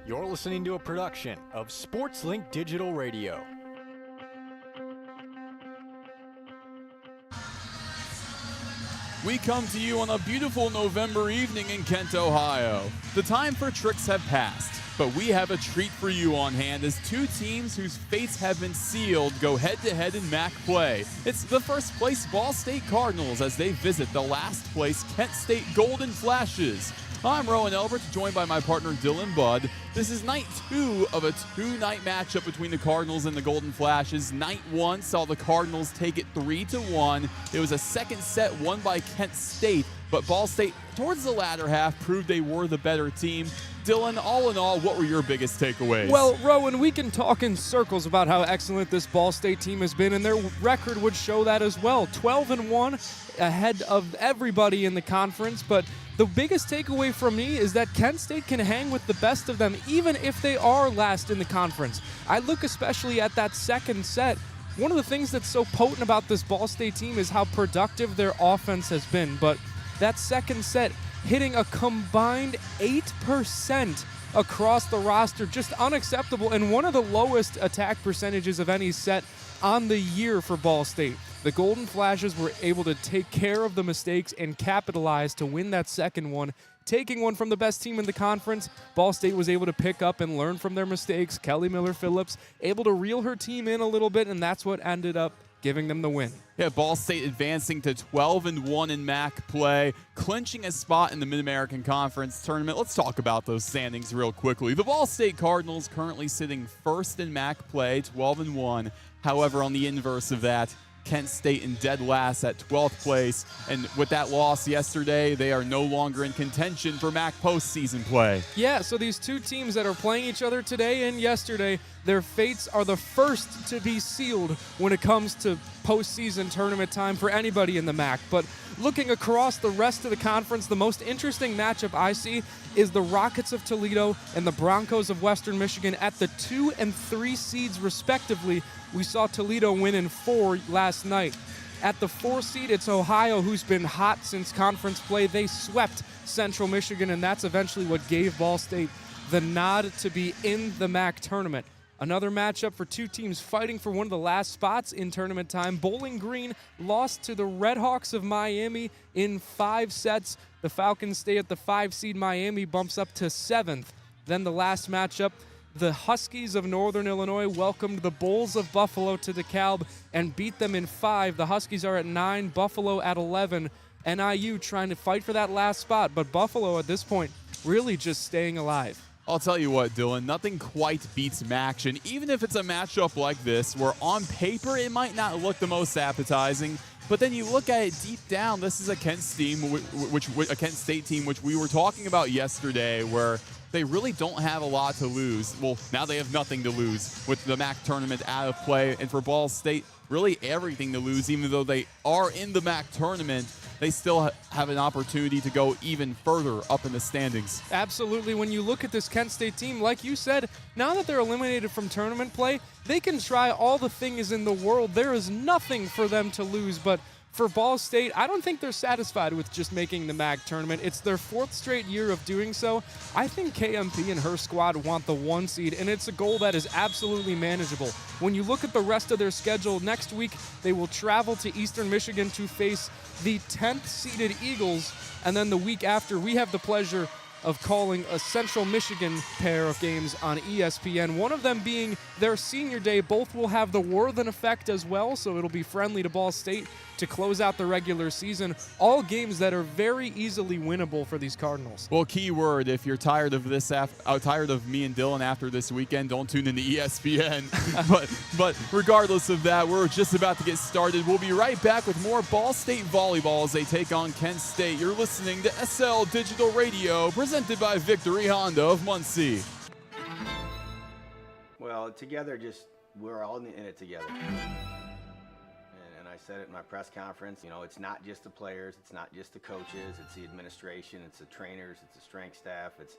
You're listening to a production of SportsLink Digital Radio. We come to you on a beautiful November evening in Kent, Ohio. The time for tricks have passed, but we have a treat for you on hand as two teams whose fates have been sealed go head-to-head in MAC play. It's the first place Ball State Cardinals as they visit the last place Kent State Golden Flashes. I'm Roen Elbert, joined by my partner Dylan Budd. This is night 2 of a two-night matchup between the Cardinals and the Golden Flashes. Night 1 saw the Cardinals take it 3-1. It was a second set won by Kent State, but Ball State, towards the latter half, proved they were the better team. Dylan, all in all, what were your biggest takeaways? Well, Roen, we can talk in circles about how excellent this Ball State team has been, and their record would show that as well. 12-1 ahead of everybody in the conference, but the biggest takeaway from me is that Kent State can hang with the best of them, even if they are last in the conference. I look especially at that second set. One of the things that's so potent about this Ball State team is how productive their offense has been, but that second set hitting a combined 8% across the roster, just unacceptable, and one of the lowest attack percentages of any set on the year for Ball State. The Golden Flashes were able to take care of the mistakes and capitalize to win that second one, taking one from the best team in the conference. Ball State was able to pick up and learn from their mistakes. Kelly Miller-Phillips able to reel her team in a little bit, and that's what ended up giving them the win. Yeah, Ball State advancing to 12-1 in MAC play, clinching a spot in the Mid-American Conference tournament. Let's talk about those standings real quickly. The Ball State Cardinals currently sitting first in MAC play, 12-1. However, on the inverse of that, Kent State in dead last at 12th place, and with that loss yesterday, they are no longer in contention for MAC postseason play. Yeah, so these two teams that are playing each other today and yesterday, their fates are the first to be sealed when it comes to postseason tournament time for anybody in the MAC. But looking across the rest of the conference, the most interesting matchup I see is the Rockets of Toledo and the Broncos of Western Michigan at the 2 and 3 seeds respectively. We saw Toledo win in 4 last night. At the 4 seed, it's Ohio, who's been hot since conference play. They swept Central Michigan, and that's eventually what gave Ball State the nod to be in the MAC tournament. Another matchup for two teams fighting for one of the last spots in tournament time. Bowling Green lost to the Red Hawks of Miami in 5 sets. The Falcons stay at the 5 seed. Miami bumps up to 7th. Then the last matchup, the Huskies of Northern Illinois welcomed the Bulls of Buffalo to DeKalb and beat them in 5. The Huskies are at 9, Buffalo at 11. NIU trying to fight for that last spot, but Buffalo at this point really just staying alive. I'll tell you what, Dylan, nothing quite beats MACtion, even if it's a matchup like this, where on paper it might not look the most appetizing, but then you look at it deep down, this is a Kent State team, which we were talking about yesterday, where they really don't have a lot to lose. Well, now they have nothing to lose with the MAC tournament out of play, and for Ball State, really everything to lose. Even though they are in the MAC tournament, they still have an opportunity to go even further up in the standings. Absolutely. When you look at this Kent State team, like you said, now that they're eliminated from tournament play, they can try all the things in the world. There is nothing for them to lose, but for Ball State, I don't think they're satisfied with just making the MAC tournament. It's their 4th straight year of doing so. I think KMP and her squad want the 1 seed, and it's a goal that is absolutely manageable. When you look at the rest of their schedule, next week they will travel to Eastern Michigan to face the 10th seeded Eagles, and then the week after we have the pleasure of calling a Central Michigan pair of games on ESPN, one of them being their senior day. Both will have the Worthen effect as well, so it'll be friendly to Ball State to close out the regular season. All games that are very easily winnable for these Cardinals. Well, key word, if you're tired of this, tired of me and Dylan after this weekend, don't tune into ESPN. but regardless of that, we're just about to get started. We'll be right back with more Ball State volleyball as they take on Kent State. You're listening to SL Digital Radio, presented by Victory Honda of Muncie. Well, together, we're all in it together. And I said it in my press conference, it's not just the players, it's not just the coaches, it's the administration, it's the trainers, it's the strength staff, it's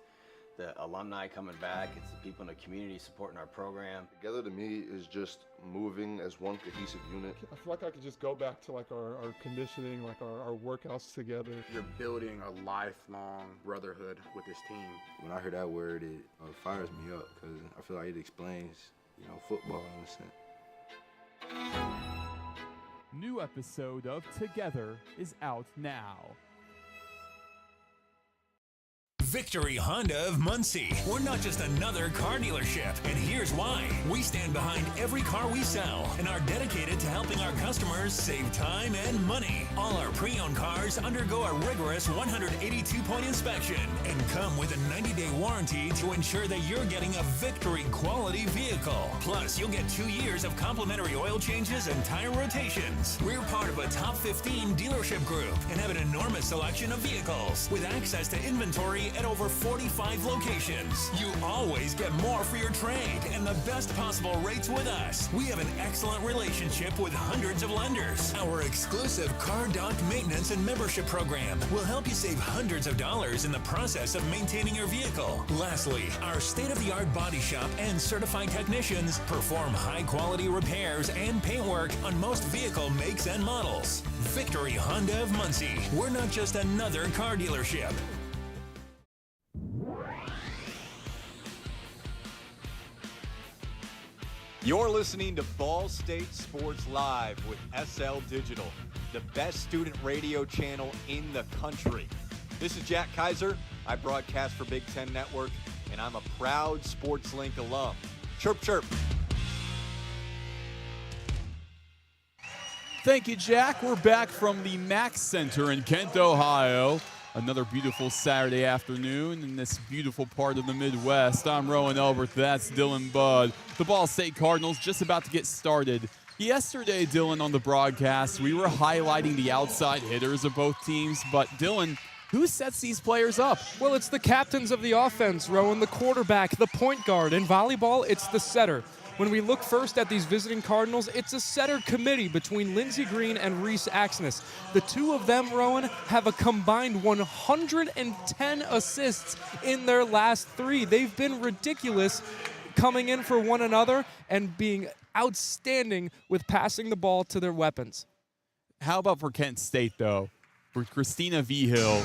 the alumni coming back. It's the people in the community supporting our program. Together to me is just moving as one cohesive unit. I feel like I could just go back to like our conditioning, like our workouts together. You're building a lifelong brotherhood with this team. When I hear that word, it fires me up because I feel like it explains, football in a sense. New episode of Together is out now. Victory Honda of Muncie. We're not just another car dealership, and here's why. We stand behind every car we sell and are dedicated to helping our customers save time and money. All our pre-owned cars undergo a rigorous 182-point inspection and come with a 90-day warranty to ensure that you're getting a Victory quality vehicle. Plus, you'll get 2 years of complimentary oil changes and tire rotations. We're part of a top 15 dealership group and have an enormous selection of vehicles with access to inventory at over 45 locations. You always get more for your trade and the best possible rates with us. We have an excellent relationship with hundreds of lenders. Our exclusive Car Doc maintenance and membership program will help you save hundreds of dollars in the process of maintaining your vehicle. Lastly, our state-of-the-art body shop and certified technicians perform high-quality repairs and paintwork on most vehicle makes and models. Victory Honda of Muncie. We're not just another car dealership. You're listening to Ball State Sports Live with SL Digital, the best student radio channel in the country. This is Jack Kaiser. I broadcast for Big Ten Network, and I'm a proud SportsLink alum. Chirp, chirp. Thank you, Jack. We're back from the Mack Center in Kent, Ohio. Another beautiful Saturday afternoon in this beautiful part of the Midwest. I'm Roen Elbert. That's Dylan Budd. The Ball State Cardinals just about to get started. Yesterday, Dylan, on the broadcast, we were highlighting the outside hitters of both teams. But, Dylan, who sets these players up? Well, it's the captains of the offense, Roen, the quarterback, the point guard. In volleyball, it's the setter. When we look first at these visiting Cardinals, it's a setter committee between Lindsey Green and Reese Axness. The two of them, Roen, have a combined 110 assists in their last 3. They've been ridiculous coming in for one another and being outstanding with passing the ball to their weapons. How about for Kent State, though? For Christina Vigil,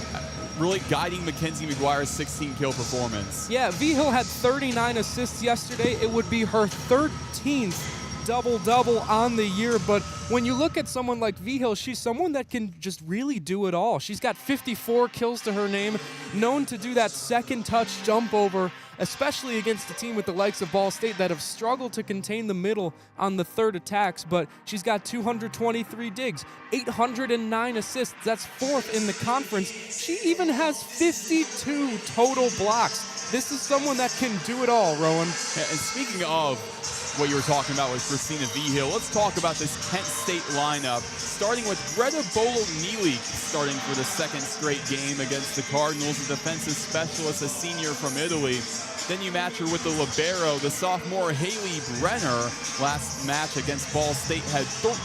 really guiding Mackenzie McGuire's 16-kill performance. Yeah, Vigil had 39 assists yesterday. It would be her 13th double-double on the year. But when you look at someone like Vigil, she's someone that can just really do it all. She's got 54 kills to her name, known to do that second touch jump over, especially against a team with the likes of Ball State that have struggled to contain the middle on the third attacks. But she's got 223 digs, 809 assists. That's 4th in the conference. She even has 52 total blocks. This is someone that can do it all, Roen. Yeah, and speaking of what you were talking about with Christina Vigil, let's talk about this Kent State lineup, starting with Greta Bolo-Neely starting for the second straight game against the Cardinals, a defensive specialist, a senior from Italy. Then you match her with the libero, the sophomore Haley Brenner. Last match against Ball State had 13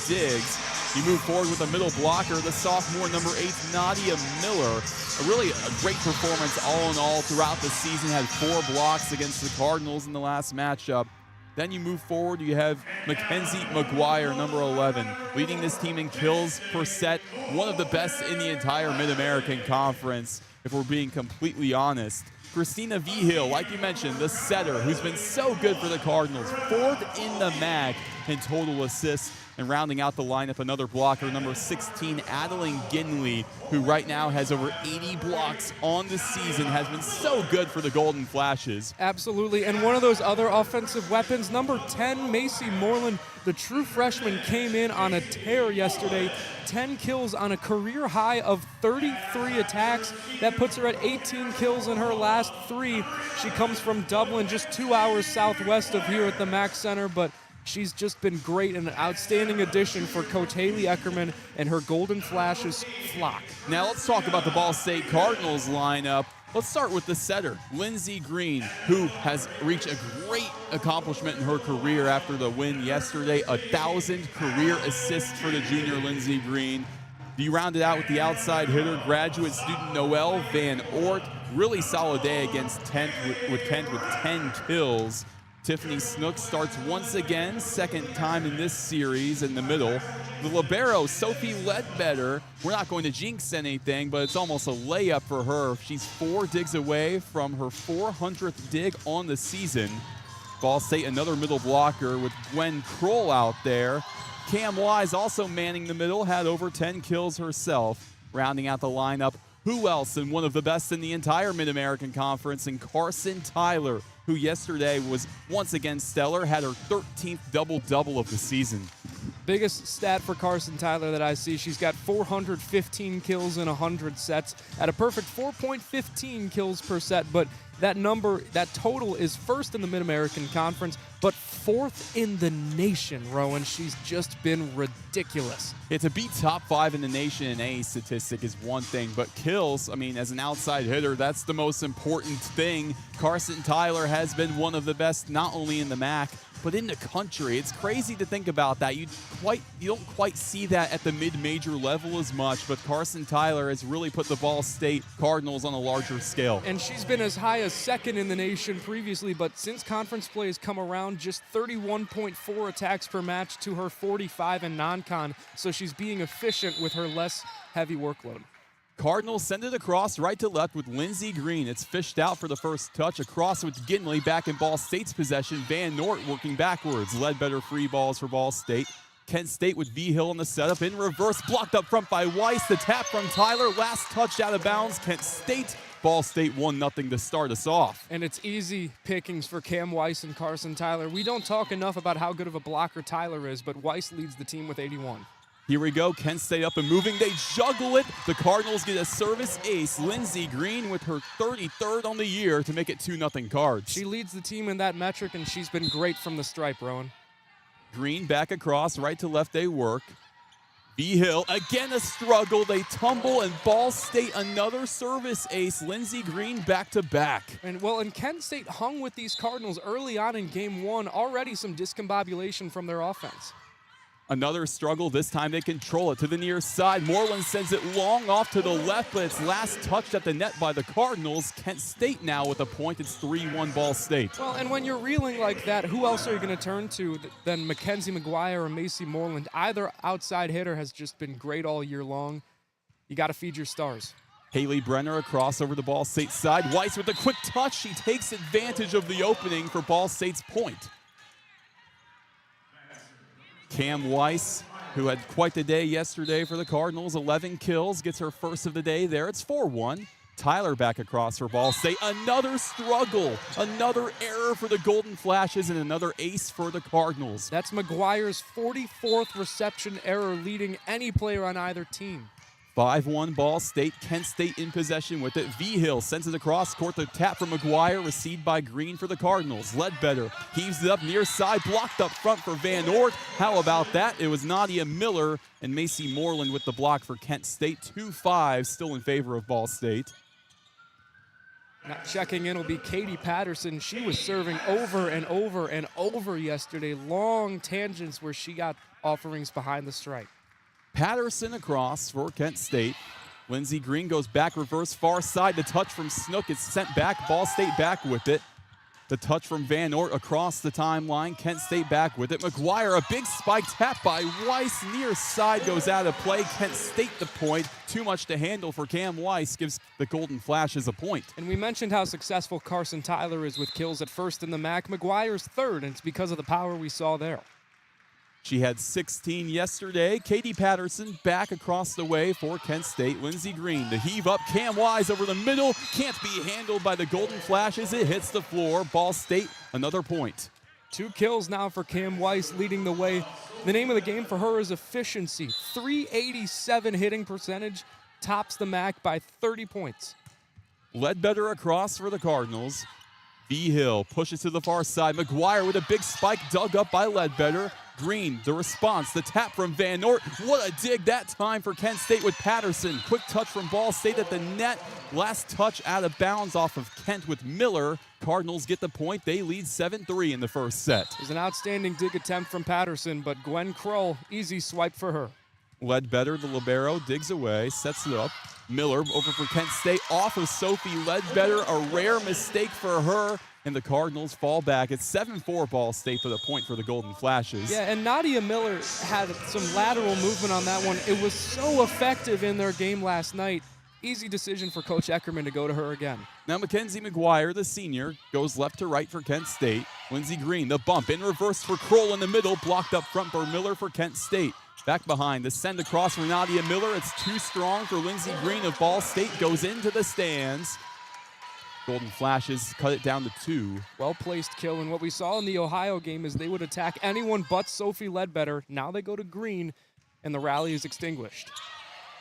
digs. You move forward with a middle blocker, the sophomore number 8, Nadia Miller. Really a great performance all in all throughout the season. Had 4 blocks against the Cardinals in the last matchup. Then you move forward, you have Mackenzie McGuire, number 11, leading this team in kills per set, one of the best in the entire Mid-American Conference, if we're being completely honest. Christina Vigil, like you mentioned, the setter, who's been so good for the Cardinals, 4th in the MAC in total assists. And rounding out the lineup, another blocker, number 16, Adeline Ginley, who right now has over 80 blocks on the season, has been so good for the Golden Flashes. Absolutely, and one of those other offensive weapons, number 10, Macy Moreland, the true freshman, came in on a tear yesterday. 10 kills on a career high of 33 attacks. That puts her at 18 kills in her last 3. She comes from Dublin, just 2 hours southwest of here at the Mack Center, but she's just been great and an outstanding addition for Coach Haley Eckerman and her Golden Flashes flock. Now let's talk about the Ball State Cardinals lineup. Let's start with the setter, Lindsey Green, who has reached a great accomplishment in her career after the win yesterday. 1,000 career assists for the junior Lindsey Green. You round it out with the outside hitter, graduate student Noelle Van Oort, really solid day against Kent with 10 kills. Tiffany Snook starts once again, second time in this series in the middle. The libero, Sophie Ledbetter, we're not going to jinx anything, but it's almost a layup for her. She's 4 digs away from her 400th dig on the season. Ball State, another middle blocker with Gwen Kroll out there. Cam Wise also manning the middle, had over 10 kills herself. Rounding out the lineup, who else, and one of the best in the entire Mid-American Conference, and Carson Tyler, who yesterday was once again stellar, had her 13th double-double of the season. Biggest stat for Carson Tyler that I see, she's got 415 kills in 100 sets at a perfect 4.15 kills per set, but that number, that total is first in the Mid-American Conference, but 4th in the nation, Roen. She's just been ridiculous. Yeah, to be top 5 in the nation in any statistic is one thing, but kills, I mean, as an outside hitter, that's the most important thing. Carson Tyler has been one of the best, not only in the MAC, but in the country. It's crazy to think about that. You don't quite see that at the mid-major level as much, but Carson Tyler has really put the Ball State Cardinals on a larger scale. And she's been as high as 2nd in the nation previously, but since conference play has come around, just 31.4 attacks per match to her 45 in non-con, so she's being efficient with her less heavy workload. Cardinals send it across right to left with Lindsey Green. It's fished out for the first touch. Across with Ginley back in Ball State's possession. Van Nort working backwards. Ledbetter free balls for Ball State. Kent State with V. Hill on the setup. In reverse, blocked up front by Weiss. The tap from Tyler. Last touch out of bounds. Kent State. Ball State 1-0 to start us off. And it's easy pickings for Cam Weiss and Carson Tyler. We don't talk enough about how good of a blocker Tyler is, but Weiss leads the team with 81. Here we go. Kent State up and moving. They juggle it. The Cardinals get a service ace. Lindsey Green with her 33rd on the year to make it 2-0 Cards. She leads the team in that metric, and she's been great from the stripe, Roen. Green back across, right to left they work. V. Hill, again a struggle. They tumble, and Ball State another service ace. Lindsey Green back to back. And Kent State hung with these Cardinals early on in game 1. Already some discombobulation from their offense. Another struggle. This time they control it to the near side. Moreland sends it long off to the left, but it's last touched at the net by the Cardinals. Kent State now with a point. It's 3-1 Ball State. Well, and when you're reeling like that, who else are you going to turn to than Mackenzie McGuire or Macy Moreland? Either outside hitter has just been great all year long. You got to feed your stars. Haley Brenner across over the Ball State side. Weiss with a quick touch. She takes advantage of the opening for Ball State's point. Cam Weiss, who had quite the day yesterday for the Cardinals, 11 kills, gets her first of the day there. It's 4-1. Tyler back across for Ball State. Another struggle, another error for the Golden Flashes, and another ace for the Cardinals. That's McGuire's 44th reception error, leading any player on either team. 5-1 Ball State. Kent State in possession with it. V. Hill sends it across court. The tap from McGuire, received by Green for the Cardinals. Ledbetter heaves it up near side, blocked up front for Van Nort. How about that? It was Nadia Miller and Macy Moreland with the block for Kent State. 2-5 still in favor of Ball State. Now checking in will be Katie Patterson. She was serving over and over and over yesterday. Long tangents where she got offerings behind the stripe. Patterson across for Kent State. Lindsey Green goes back, reverse far side. The touch from Snook is sent back. Ball State back with it. The touch from Van Nort across the timeline. Kent State back with it. McGuire, a big spike tap by Weiss. Near side goes out of play. Kent State the point. Too much to handle for Cam Weiss. Gives the Golden Flashes a point. And we mentioned how successful Carson Tyler is with kills at first in the MAC. McGuire's third, and it's because of the power we saw there. She had 16 yesterday. Katie Patterson back across the way for Kent State. Lindsey Green, the heave up. Cam Wise over the middle. Can't be handled by the Golden Flashes. It hits the floor. Ball State, another point. 2 kills now for Cam Weiss, leading the way. The name of the game for her is efficiency. 387 hitting percentage, tops the MAC by 30 points. Ledbetter across for the Cardinals. V. Hill pushes to the far side. McGuire with a big spike dug up by Ledbetter. Green, the response, the tap from Van Nort. What a dig that time for Kent State with Patterson. Quick touch from Ball State at the net. Last touch out of bounds off of Kent with Miller. Cardinals get the point. They lead 7-3 in the first set. It was an outstanding dig attempt from Patterson, but Gwen Kroll, easy swipe for her. Ledbetter, the libero, digs away, sets it up. Miller over for Kent State, off of Sophie Ledbetter. A rare mistake for her, and the Cardinals fall back. It's 7-4 Ball State for the point for the Golden Flashes. Yeah, and Nadia Miller had some lateral movement on that one. It was so effective in their game last night. Easy decision for Coach Eckerman to go to her again. Now Mackenzie McGuire, the senior, goes left to right for Kent State. Lindsey Green, the bump in reverse for Kroll in the middle, blocked up front by Miller for Kent State. Back behind, the send across for Nadia Miller. It's too strong for Lindsey Green of Ball State, goes into the stands. Golden Flashes cut it down to 2. Well-placed kill, and what we saw in the Ohio game is they would attack anyone but Sophie Ledbetter. Now they go to Green, and the rally is extinguished.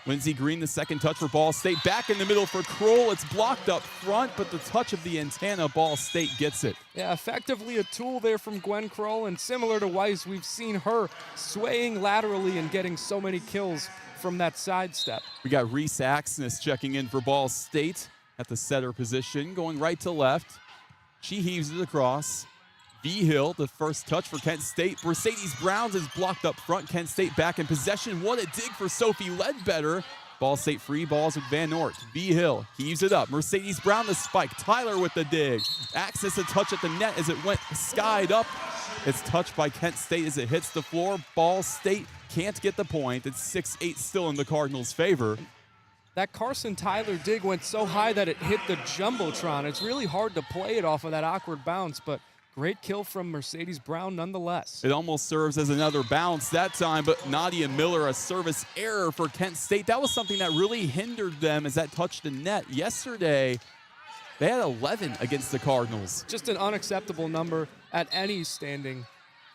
Lindsey Green, the second touch for Ball State. Back in the middle for Kroll. It's blocked up front, but the touch of the antenna, Ball State gets it. Yeah, effectively a tool there from Gwen Kroll, and similar to Weiss, we've seen her swaying laterally and getting so many kills from that sidestep. We got Reese Axness checking in for Ball State at the setter position, going right to left. She heaves it across. V-Hill, the first touch for Kent State. Mercedes Browns is blocked up front. Kent State back in possession. What a dig for Sophie Ledbetter. Ball State free balls with Van Nort. V-Hill heaves it up. Mercedes Brown the spike. Tyler with the dig. Axis a touch at the net as it went skied up. It's touched by Kent State as it hits the floor. Ball State can't get the point. It's 6-8 still in the Cardinals' favor. That Carson Tyler dig went so high that it hit the Jumbotron. It's really hard to play it off of that awkward bounce, but great kill from Mercedes Brown nonetheless. It almost serves as another bounce that time, but Nadia Miller, a service error for Kent State. That was something that really hindered them as that touched the net. Yesterday, they had 11 against the Cardinals. Just an unacceptable number at any standing.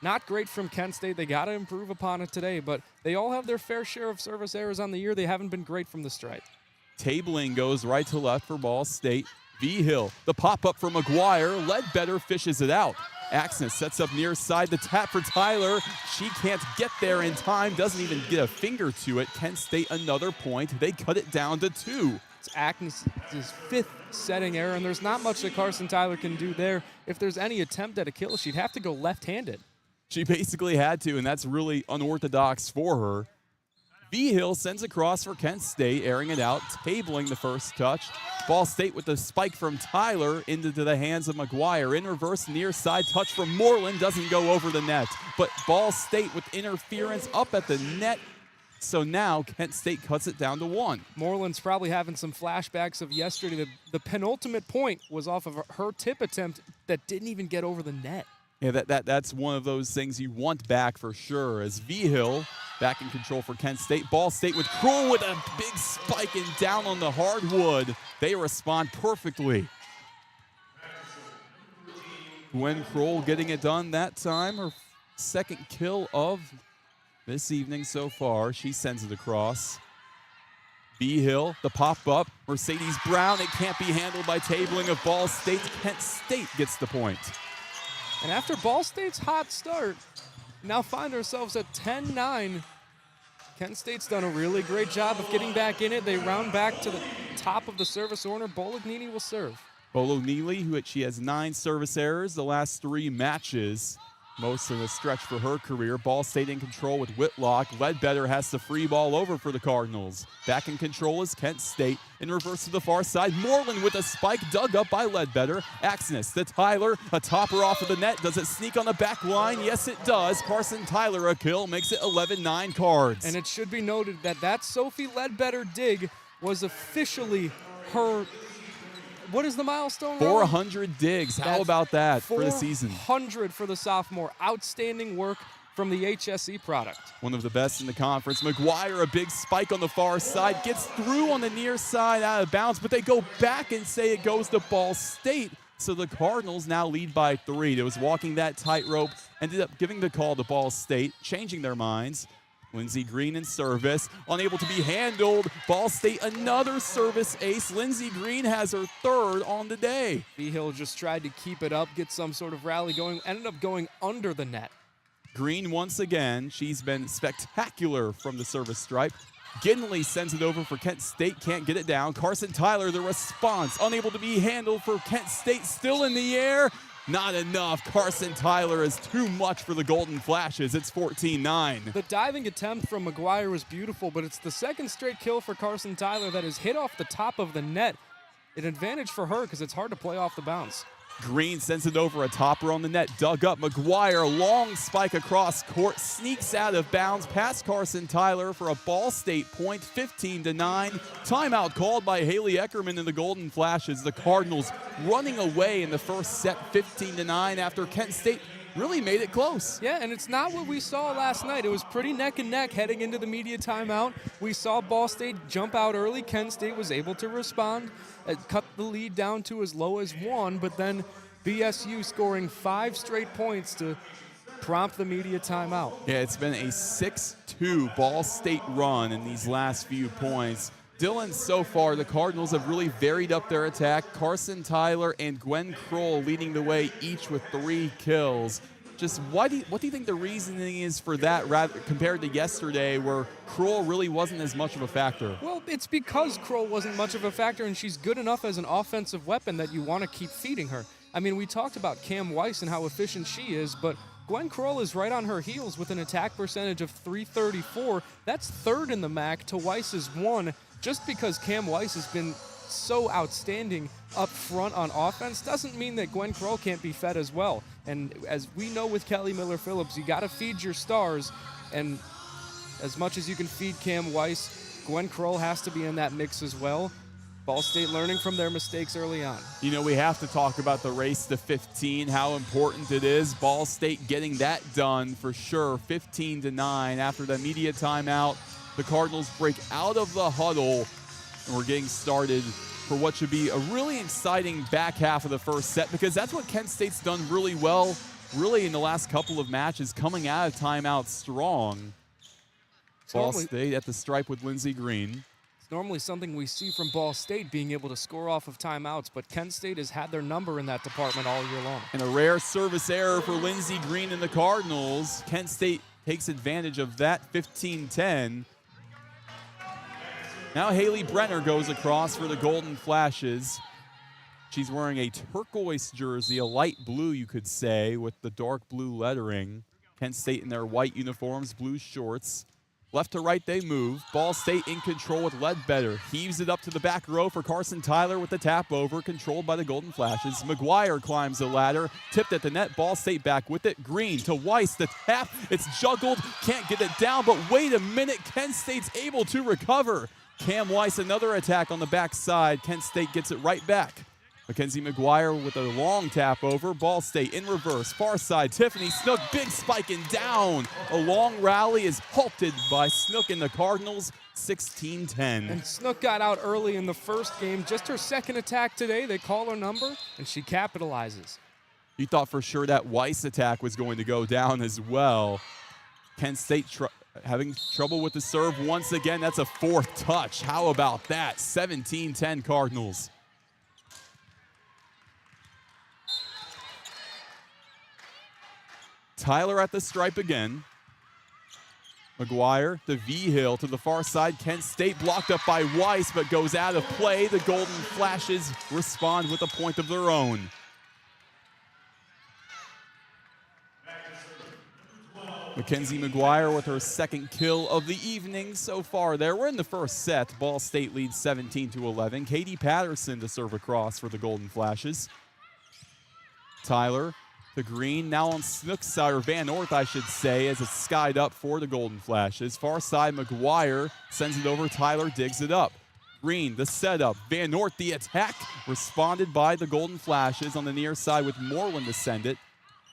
Not great from Kent State. They got to improve upon it today, but they all have their fair share of service errors on the year. They haven't been great from the stripe. Tabling goes right to left for Ball State. V-Hill, the pop-up for McGuire. Ledbetter fishes it out. Axness sets up near side. The tap for Tyler. She can't get there in time. Doesn't even get a finger to it. Kent State another point. They cut it down to 2. It's Axness' 5th setting error, and there's not much that Carson Tyler can do there. If there's any attempt at a kill, she'd have to go left-handed. She basically had to, and that's really unorthodox for her. V-Hill sends across for Kent State, airing it out, tabling the first touch. Ball State with the spike from Tyler into the hands of McGuire. In reverse, near side touch from Moreland, doesn't go over the net. But Ball State with interference up at the net. So now Kent State cuts it down to 1. Moreland's probably having some flashbacks of yesterday. The penultimate point was off of her tip attempt that didn't even get over the net. Yeah, that's one of those things you want back for sure. As V-Hill back in control for Kent State. Ball State with Kroll with a big spike and down on the hardwood. They respond perfectly. Gwen Kroll getting it done that time. Her second kill of this evening so far. She sends it across. V-Hill, the pop-up. Mercedes Brown, it can't be handled by tabling of Ball State. Kent State gets the point. And after Ball State's hot start, now find ourselves at 10-9. Kent State's done a really great job of getting back in it. They round back to the top of the service order. Bolognini will serve. Bolognini, she has 9 service errors the last 3 matches. Most of the stretch for her career. Ball State in control with Whitlock. Ledbetter has the free ball over for the Cardinals. Back in control is Kent State. In reverse to the far side. Moreland with a spike dug up by Ledbetter. Axness to Tyler. A topper off of the net. Does it sneak on the back line? Yes, it does. Carson Tyler a kill. Makes it 11-9 Cards. And it should be noted that Sophie Ledbetter dig was officially her... What is the milestone? 400 digs. How about that for the season? 400 for the sophomore. Outstanding work from the HSE product. One of the best in the conference. McGuire, a big spike on the far side. Gets through on the near side out of bounds, but they go back and say it goes to Ball State. So the Cardinals now lead by 3. It was walking that tightrope. Ended up giving the call to Ball State, changing their minds. Lindsey Green in service, unable to be handled. Ball State, another service ace. Lindsey Green has her 3rd on the day. V-Hill just tried to keep it up, get some sort of rally going, ended up going under the net. Green once again, she's been spectacular from the service stripe. Ginley sends it over for Kent State, can't get it down. Carson Tyler, the response, unable to be handled for Kent State, still in the air. Not enough. Carson Tyler is too much for the Golden Flashes. It's 14-9. The diving attempt from McGuire was beautiful, but it's the second straight kill for Carson Tyler that is hit off the top of the net. An advantage for her because it's hard to play off the bounce. Green sends it over, a topper on the net, dug up. McGuire, long spike across court, sneaks out of bounds past Carson Tyler for a Ball State point, 15-9. Timeout called by Haley Eckerman and the Golden Flashes. The Cardinals running away in the first set, 15-9, after Kent State really made it close. Yeah, and it's not what we saw last night. It was pretty neck and neck heading into the media timeout. We saw Ball State jump out early. Kent State was able to respond, cut the lead down to as low as 1, but then BSU scoring 5 straight points to prompt the media timeout. Yeah, it's been a 6-2 Ball State run in these last few points. Dylan, so far, the Cardinals have really varied up their attack. Carson Tyler and Gwen Kroll leading the way, each with 3 kills. Just what do you think the reasoning is for that, rather compared to yesterday, where Kroll really wasn't as much of a factor? Well, it's because Kroll wasn't much of a factor, and she's good enough as an offensive weapon that you want to keep feeding her. I mean, we talked about Cam Weiss and how efficient she is, but Gwen Kroll is right on her heels with an attack percentage of .334. That's 3rd in the MAC to Weiss's 1. Just because Cam Weiss has been so outstanding up front on offense doesn't mean that Gwen Kroll can't be fed as well. And as we know with Kelly Miller-Phillips, you got to feed your stars. And as much as you can feed Cam Weiss, Gwen Kroll has to be in that mix as well. Ball State learning from their mistakes early on. You know, we have to talk about the race to 15, how important it is. Ball State getting that done for sure, 15-9. After the media timeout, the Cardinals break out of the huddle, and we're getting started for what should be a really exciting back half of the first set, because that's what Kent State's done really well, really in the last couple of matches, coming out of timeout strong. Ball State at the stripe with Lindsey Green. It's normally something we see from Ball State, being able to score off of timeouts, but Kent State has had their number in that department all year long. And a rare service error for Lindsey Green and the Cardinals. Kent State takes advantage of that, 15-10. Now Haley Brenner goes across for the Golden Flashes. She's wearing a turquoise jersey, a light blue, you could say, with the dark blue lettering. Kent State in their white uniforms, blue shorts. Left to right they move. Ball State in control with Ledbetter. Heaves it up to the back row for Carson Tyler with the tap over, controlled by the Golden Flashes. McGuire climbs the ladder, tipped at the net. Ball State back with it. Green to Weiss, the tap. It's juggled, can't get it down, but wait a minute. Kent State's able to recover. Cam Weiss, another attack on the backside. Kent State gets it right back. Mackenzie McGuire with a long tap over. Ball State in reverse. Far side, Tiffany Snook, big spike and down. A long rally is halted by Snook and the Cardinals, 16-10. And Snook got out early in the first game. Just her second attack today. They call her number, and she capitalizes. You thought for sure that Weiss attack was going to go down as well. Kent State having trouble with the serve once again. That's a 4th touch. How about that? 17-10 Cardinals. Tyler at the stripe again. McGuire, the V-Hill to the far side. Kent State blocked up by Weiss, but goes out of play. The Golden Flashes respond with a point of their own. Mackenzie McGuire with her 2nd kill of the evening so far there. We're in the first set. Ball State leads 17-11. Katie Patterson to serve across for the Golden Flashes. Tyler to Green, now on Snook's side, or Van Orth, I should say, as it's skied up for the Golden Flashes. Far side, McGuire sends it over. Tyler digs it up. Green, the setup. Van Orth, the attack. Responded by the Golden Flashes on the near side with Moreland to send it.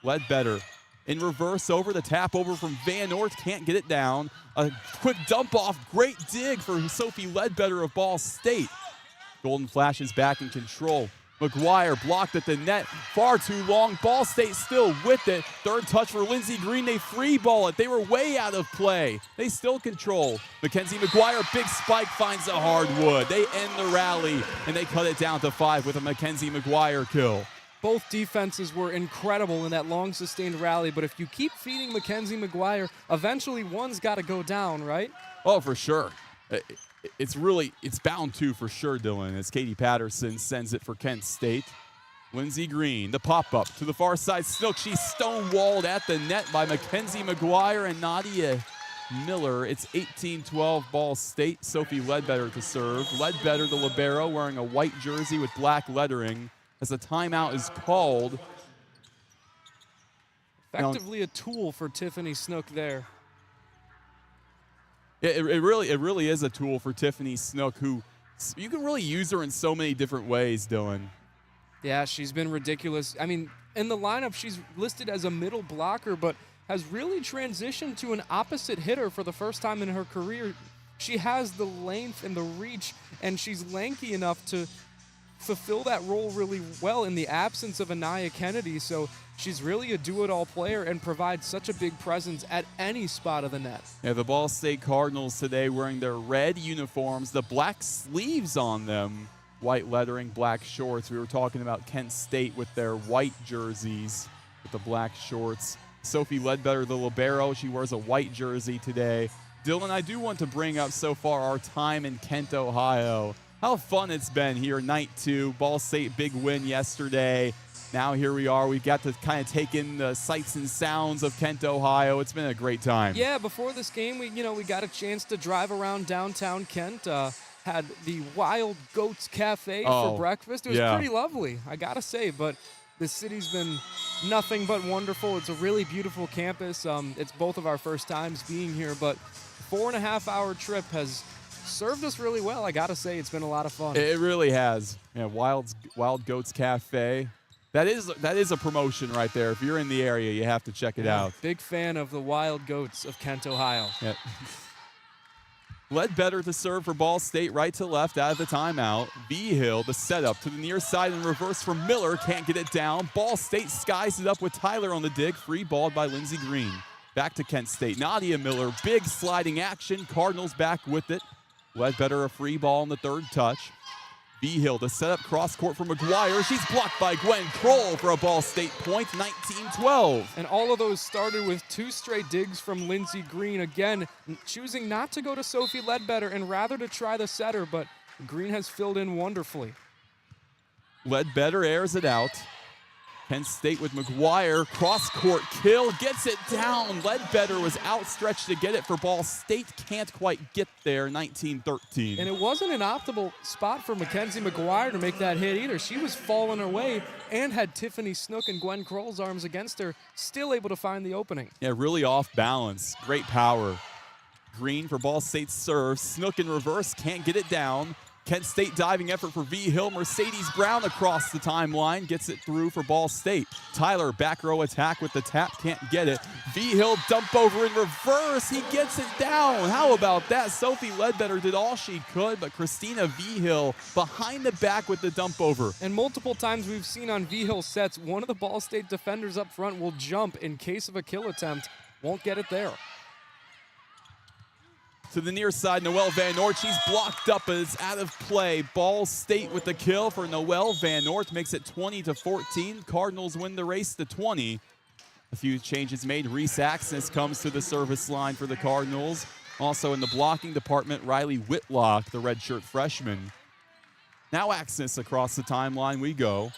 Ledbetter in reverse over. The tap over from Van Orth. Can't get it down. A quick dump off. Great dig for Sophie Ledbetter of Ball State. Golden Flashes back in control. McGuire blocked at the net, far too long. Ball State still with it. 3rd touch for Lindsey Green. They free ball it. They were way out of play. They still control. Mackenzie McGuire, big spike, finds the hardwood. They end the rally, and they cut it down to 5 with a Mackenzie McGuire kill. Both defenses were incredible in that long sustained rally, but if you keep feeding Mackenzie McGuire, eventually one's got to go down, right? Oh, for sure. It's bound to for sure, Dylan, as Katie Patterson sends it for Kent State. Lindsey Green, the pop-up to the far side. Snook, she's stonewalled at the net by Mackenzie McGuire and Nadia Miller. It's 18-12 Ball State. Sophie Ledbetter to serve. Ledbetter, the libero, wearing a white jersey with black lettering as a timeout is called. Effectively a tool for Tiffany Snook there. Yeah, it really is a tool for Tiffany Snook, who you can really use her in so many different ways, Dylan. Yeah, she's been ridiculous. I mean, in the lineup, she's listed as a middle blocker, but has really transitioned to an opposite hitter for the first time in her career. She has the length and the reach, and she's lanky enough to fulfill that role really well in the absence of Anaya Kennedy. So she's really a do-it-all player and provides such a big presence at any spot of the net. Yeah, the Ball State Cardinals today wearing their red uniforms, the black sleeves on them, white lettering, black shorts. We were talking about Kent State with their white jerseys with the black shorts. Sophie Ledbetter, the libero, she wears a white jersey today. Dylan, I do want to bring up so far our time in Kent, Ohio. How fun it's been here, night 2. Ball State big win yesterday. Now here we are. We've got to kind of take in the sights and sounds of Kent, Ohio. It's been a great time. Yeah, before this game, we got a chance to drive around downtown Kent. Had the Wild Goats Cafe for breakfast. It was pretty lovely, I gotta say. But the city's been nothing but wonderful. It's a really beautiful campus. It's both of our first times being here, but 4.5-hour trip has served us really well. I gotta say, it's been a lot of fun. It really has. Yeah, Wild Goats Cafe. That is a promotion right there. If you're in the area, you have to check it out. Big fan of the Wild Goats of Kent, Ohio. Yeah. Ledbetter to serve for Ball State, right to left out of the timeout. V-Hill, the setup to the near side and reverse from Miller. Can't get it down. Ball State skies it up with Tyler on the dig. Free balled by Lindsey Green. Back to Kent State. Nadia Miller, big sliding action. Cardinals back with it. Ledbetter a free ball on the third touch. V-Hill, the setup cross court for McGuire. She's blocked by Gwen Kroll for a Ball State point, 19-12. And all of those started with 2 straight digs from Lindsey Green. Again, choosing not to go to Sophie Ledbetter and rather to try the setter, but Green has filled in wonderfully. Ledbetter airs it out. Kent State with McGuire, cross-court kill, gets it down. Ledbetter was outstretched to get it for Ball State, can't quite get there, 19-13. And it wasn't an optimal spot for Mackenzie McGuire to make that hit either. She was falling away and had Tiffany Snook and Gwen Kroll's arms against her, still able to find the opening. Yeah, really off balance, great power. Green for Ball State's serve, Snook in reverse, can't get it down. Kent State diving effort for V-Hill. Mercedes Brown across the timeline. Gets it through for Ball State. Tyler, back row attack with the tap. Can't get it. V-Hill dump over in reverse. He gets it down. How about that? Sophie Ledbetter did all she could, but Christina V-Hill behind the back with the dump over. And multiple times we've seen on V-Hill sets, one of the Ball State defenders up front will jump in case of a kill attempt. Won't get it there. To the near side, Noelle Van Noort. She's blocked up, but it's out of play. Ball State with the kill for Noelle Van Noort makes it 20-14. Cardinals win the race to 20. A few changes made. Reese Axis comes to the service line for the Cardinals. Also in the blocking department, Riley Whitlock, the redshirt freshman. Now Axis across the timeline we go.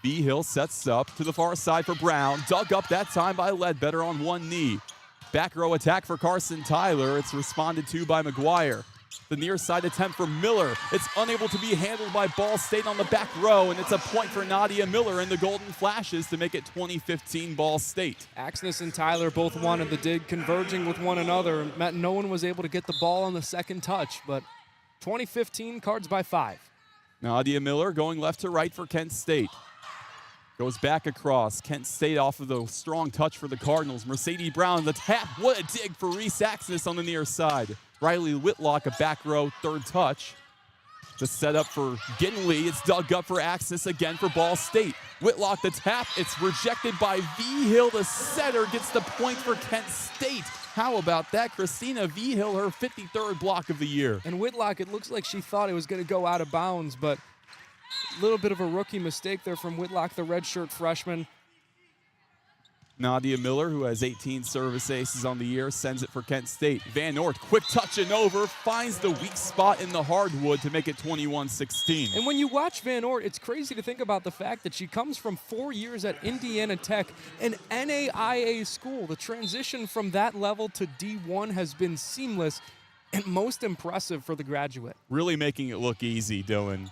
V-Hill sets up to the far side for Brown. Dug up that time by Ledbetter on one knee. Back row attack for Carson Tyler. It's responded to by McGuire. The near side attempt for Miller. It's unable to be handled by Ball State on the back row, and it's a point for Nadia Miller and the Golden Flashes to make it 20-15 Ball State. Axness and Tyler both wanted the dig, converging with one another. No one was able to get the ball on the second touch, but 20-15, Cards by 5. Nadia Miller going left to right for Kent State. Goes back across. Kent State off of the strong touch for the Cardinals. Mercedes Brown, the tap. What a dig for Reese Axness on the near side. Riley Whitlock, a back row third touch. The setup for Ginley. It's dug up for Axness again for Ball State. Whitlock, the tap. It's rejected by V-Hill. The setter gets the point for Kent State. How about that? Christina V-Hill, her 53rd block of the year. And Whitlock, it looks like she thought it was going to go out of bounds, but a little bit of a rookie mistake there from Whitlock, the redshirt freshman. Nadia Miller, who has 18 service aces on the year, sends it for Kent State. Van Noort, quick touch and over, finds the weak spot in the hardwood to make it 21-16. And when you watch Van Noort, it's crazy to think about the fact that she comes from 4 years at Indiana Tech, an NAIA school. The transition from that level to D1 has been seamless and most impressive for the graduate. Really making it look easy, Dylan.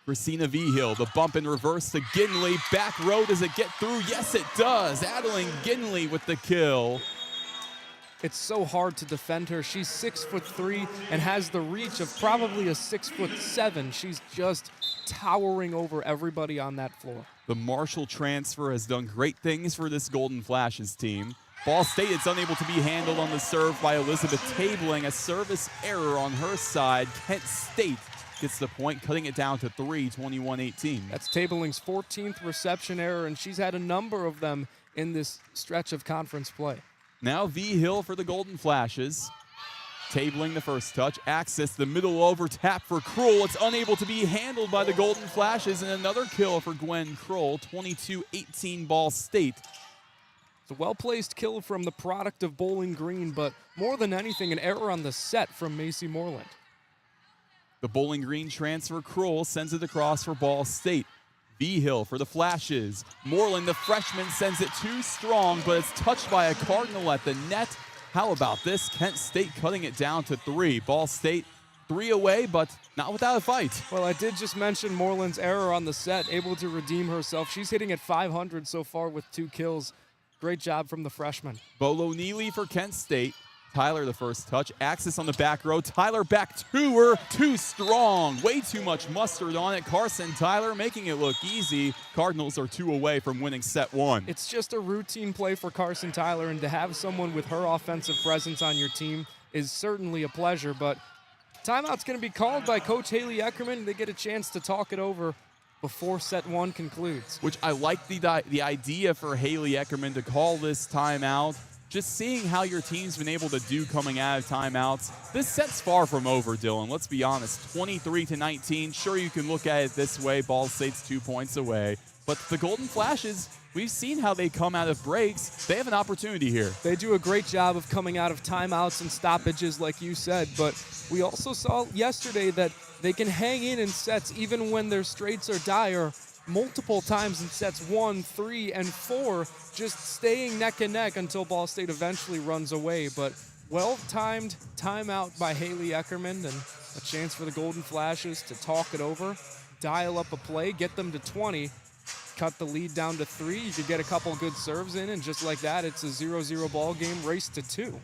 Christina Vigil, the bump in reverse to Ginley. Back row, does it get through? Yes, it does. Adeline Ginley with the kill. It's so hard to defend her. She's 6'3" and has the reach of probably a 6'7". She's just towering over everybody on that floor. The Marshall transfer has done great things for this Golden Flashes team. Ball State, it's unable to be handled on the serve by Elizabeth Tabling. A service error on her side. Kent State gets the point, cutting it down to 3, 21-18. That's Tabling's 14th reception error, and she's had a number of them in this stretch of conference play. Now Vigil for the Golden Flashes. Tabling the first touch. Axis, the middle over tap for Krull. It's unable to be handled by the Golden Flashes, and another kill for Gwen Krull. 22-18 Ball State. It's a well-placed kill from the product of Bowling Green, but more than anything, an error on the set from Macy Moreland. The Bowling Green transfer, Krull, sends it across for Ball State. Vigil for the Flashes. Moreland, the freshman, sends it too strong, but it's touched by a Cardinal at the net. How about this? Kent State cutting it down to 3. Ball State 3 away, but not without a fight. Well, I did just mention Moreland's error on the set, able to redeem herself. She's hitting at 500 so far with 2 kills. Great job from the freshman. Bolo Neely for Kent State. Tyler the first touch. Axis on the back row. Tyler back to her. Too strong. Way too much mustard on it. Carson Tyler making it look easy. Cardinals are 2 away from winning set 1. It's just a routine play for Carson Tyler, and to have someone with her offensive presence on your team is certainly a pleasure, but timeout's going to be called by Coach Haley Eckerman. They get a chance to talk it over before set 1 concludes. Which I like the idea for Haley Eckerman to call this timeout. Just seeing how your team's been able to do coming out of timeouts. This set's far from over, Dylan. Let's be honest. 23-19. Sure, you can look at it this way. Ball State's 2 points away. But the Golden Flashes, we've seen how they come out of breaks. They have an opportunity here. They do a great job of coming out of timeouts and stoppages, like you said. But we also saw yesterday that they can hang in sets even when their straights are dire. Multiple times in sets 1, 3, and 4, just staying neck and neck until Ball State eventually runs away. But well-timed timeout by Haley Eckerman, and a chance for the Golden Flashes to talk it over, dial up a play, get them to 20, cut the lead down to 3. You could get a couple good serves in, and just like that, it's a 0-0 ball game, race to 2.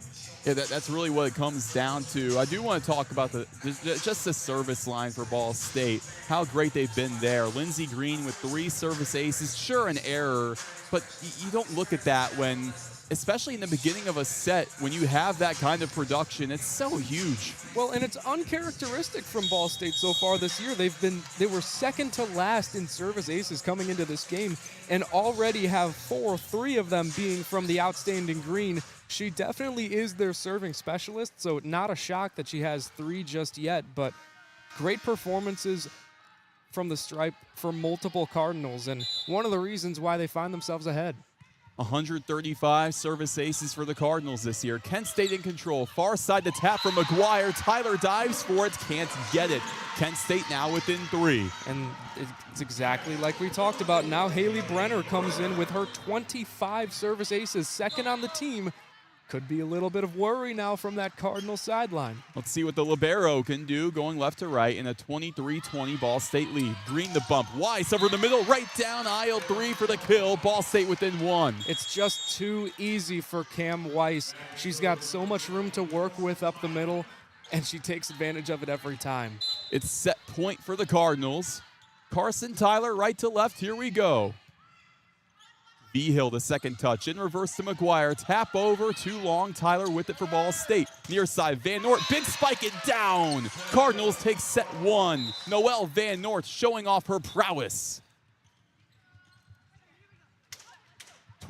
Yeah, that's really what it comes down to. I do want to talk about just the service line for Ball State, how great they've been there. Lindsey Green with 3 service aces, sure, an error, but you don't look at that when, especially in the beginning of a set, when you have that kind of production. It's so huge. Well, and it's uncharacteristic from Ball State so far this year. They were second to last in service aces coming into this game, and already have 3 of them being from the outstanding Green. She definitely is their serving specialist, so not a shock that she has 3 just yet, but great performances from the stripe for multiple Cardinals, and one of the reasons why they find themselves ahead. 135 service aces for the Cardinals this year. Kent State in control. Far side to tap from McGuire. Tyler dives for it. Can't get it. Kent State now within 3. And it's exactly like we talked about. Now Haley Brenner comes in with her 25 service aces, second on the team. Could be a little bit of worry now from that Cardinal sideline. Let's see what the libero can do going left to right in a 23-20 Ball State lead. Green the bump. Weiss over the middle, right down aisle 3 for the kill. Ball State within 1. It's just too easy for Cam Weiss. She's got so much room to work with up the middle, and she takes advantage of it every time. It's set point for the Cardinals. Carson Tyler right to left. Here we go. Vigil, the second touch. In reverse to McGuire. Tap over. Too long. Tyler with it for Ball State. Near side. Van Noort. Big spike it down. Cardinals take set 1. Noelle Van Noort showing off her prowess.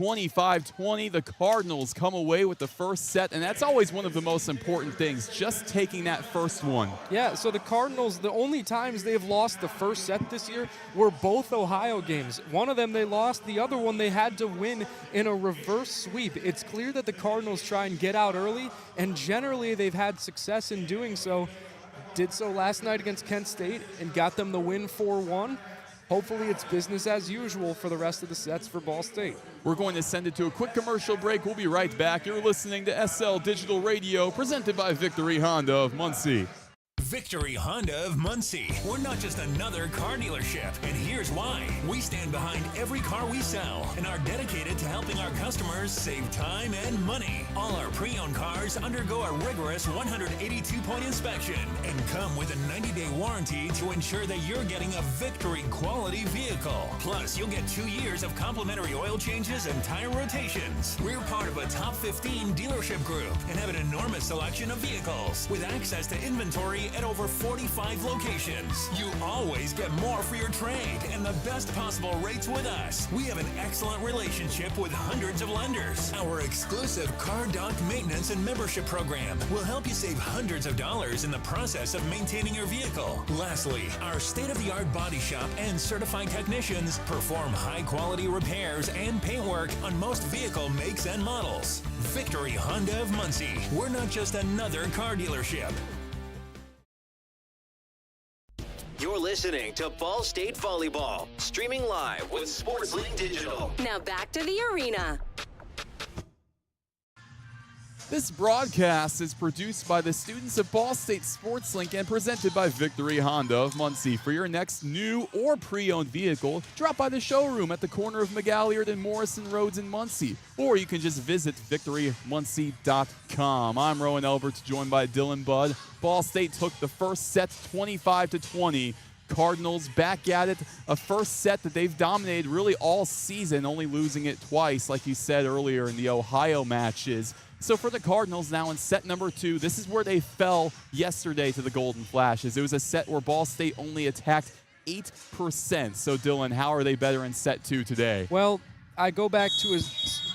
25-20. The Cardinals come away with the first set, and that's always one of the most important things, just taking that first one. Yeah, so the Cardinals, the only times they've lost the first set this year were both Ohio games. One of them they lost, the other one they had to win in a reverse sweep. It's clear that the Cardinals try and get out early, and generally they've had success in doing so. Did so last night against Kent State and got them the win 4-1. Hopefully it's business as usual for the rest of the sets for Ball State. We're going to send it to a quick commercial break. We'll be right back. You're listening to SL Digital Radio, presented by Victory Honda of Muncie. Victory Honda of Muncie. We're not just another car dealership, and here's why. We stand behind every car we sell and are dedicated to helping our customers save time and money. All our pre-owned cars undergo a rigorous 182-point inspection and come with a 90-day warranty to ensure that you're getting a Victory quality vehicle. Plus, you'll get 2 years of complimentary oil changes and tire rotations. We're part of a top 15 dealership group and have an enormous selection of vehicles with access to inventory at over 45 locations. You always get more for your trade and the best possible rates with us. We have an excellent relationship with hundreds of lenders. Our exclusive Car Doc maintenance and membership program will help you save hundreds of dollars in the process of maintaining your vehicle. Lastly, our state-of-the-art body shop and certified technicians perform high-quality repairs and paint work on most vehicle makes and models. Victory Honda of Muncie. We're not just another car dealership. You're listening to Ball State Volleyball, streaming live with Sports League Digital. Now back to the arena. This broadcast is produced by the students of Ball State Sports Link and presented by Victory Honda of Muncie. For your next new or pre-owned vehicle, drop by the showroom at the corner of McAlliard and Morrison Roads in Muncie, or you can just visit victorymuncie.com. I'm Roen Elbert, joined by Dylan Budd. Ball State took the first set 25-20. Cardinals back at it, a first set that they've dominated really all season, only losing it twice, like you said earlier in the Ohio matches. So for the Cardinals now in set number 2, this is where they fell yesterday to the Golden Flashes. It was a set where Ball State only attacked 8%. So Dylan, how are they better in set 2 today? Well, I go back to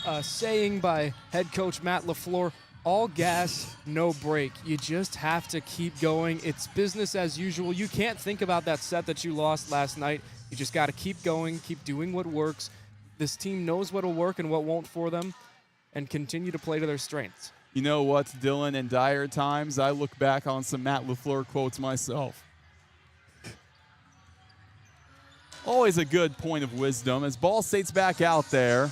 a saying by head coach Matt LaFleur, all gas, no break. You just have to keep going. It's business as usual. You can't think about that set that you lost last night. You just got to keep going, keep doing what works. This team knows what will work and what won't for them, and continue to play to their strengths. You know what, Dylan, in dire times, I look back on some Matt LaFleur quotes myself. Always a good point of wisdom as Ball State's back out there.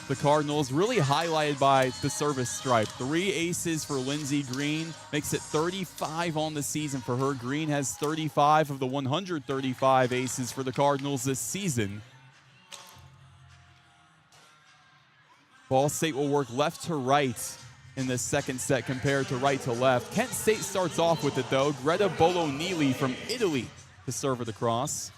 The Cardinals really highlighted by the service stripe. 3 aces for Lindsey Green, makes it 35 on the season for her. Green has 35 of the 135 aces for the Cardinals this season. Ball State will work left to right in the second set compared to right to left. Kent State starts off with it, though. Greta Bolonili from Italy to serve it across.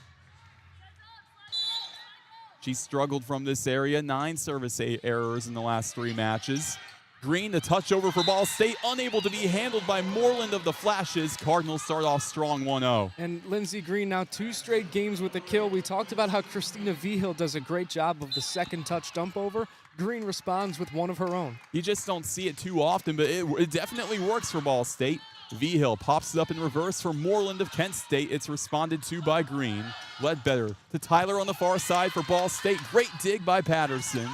She struggled from this area. 9 service errors in the last 3 matches. Green, the touch over for Ball State, unable to be handled by Moreland of the Flashes. Cardinals start off strong 1-0. And Lindsey Green now 2 straight games with a kill. We talked about how Christina Vigil does a great job of the second touch dump over. Green responds with one of her own. You just don't see it too often, but it definitely works for Ball State. Vigil pops it up in reverse for Moreland of Kent State. It's responded to by Green. Ledbetter to Tyler on the far side for Ball State. Great dig by Patterson.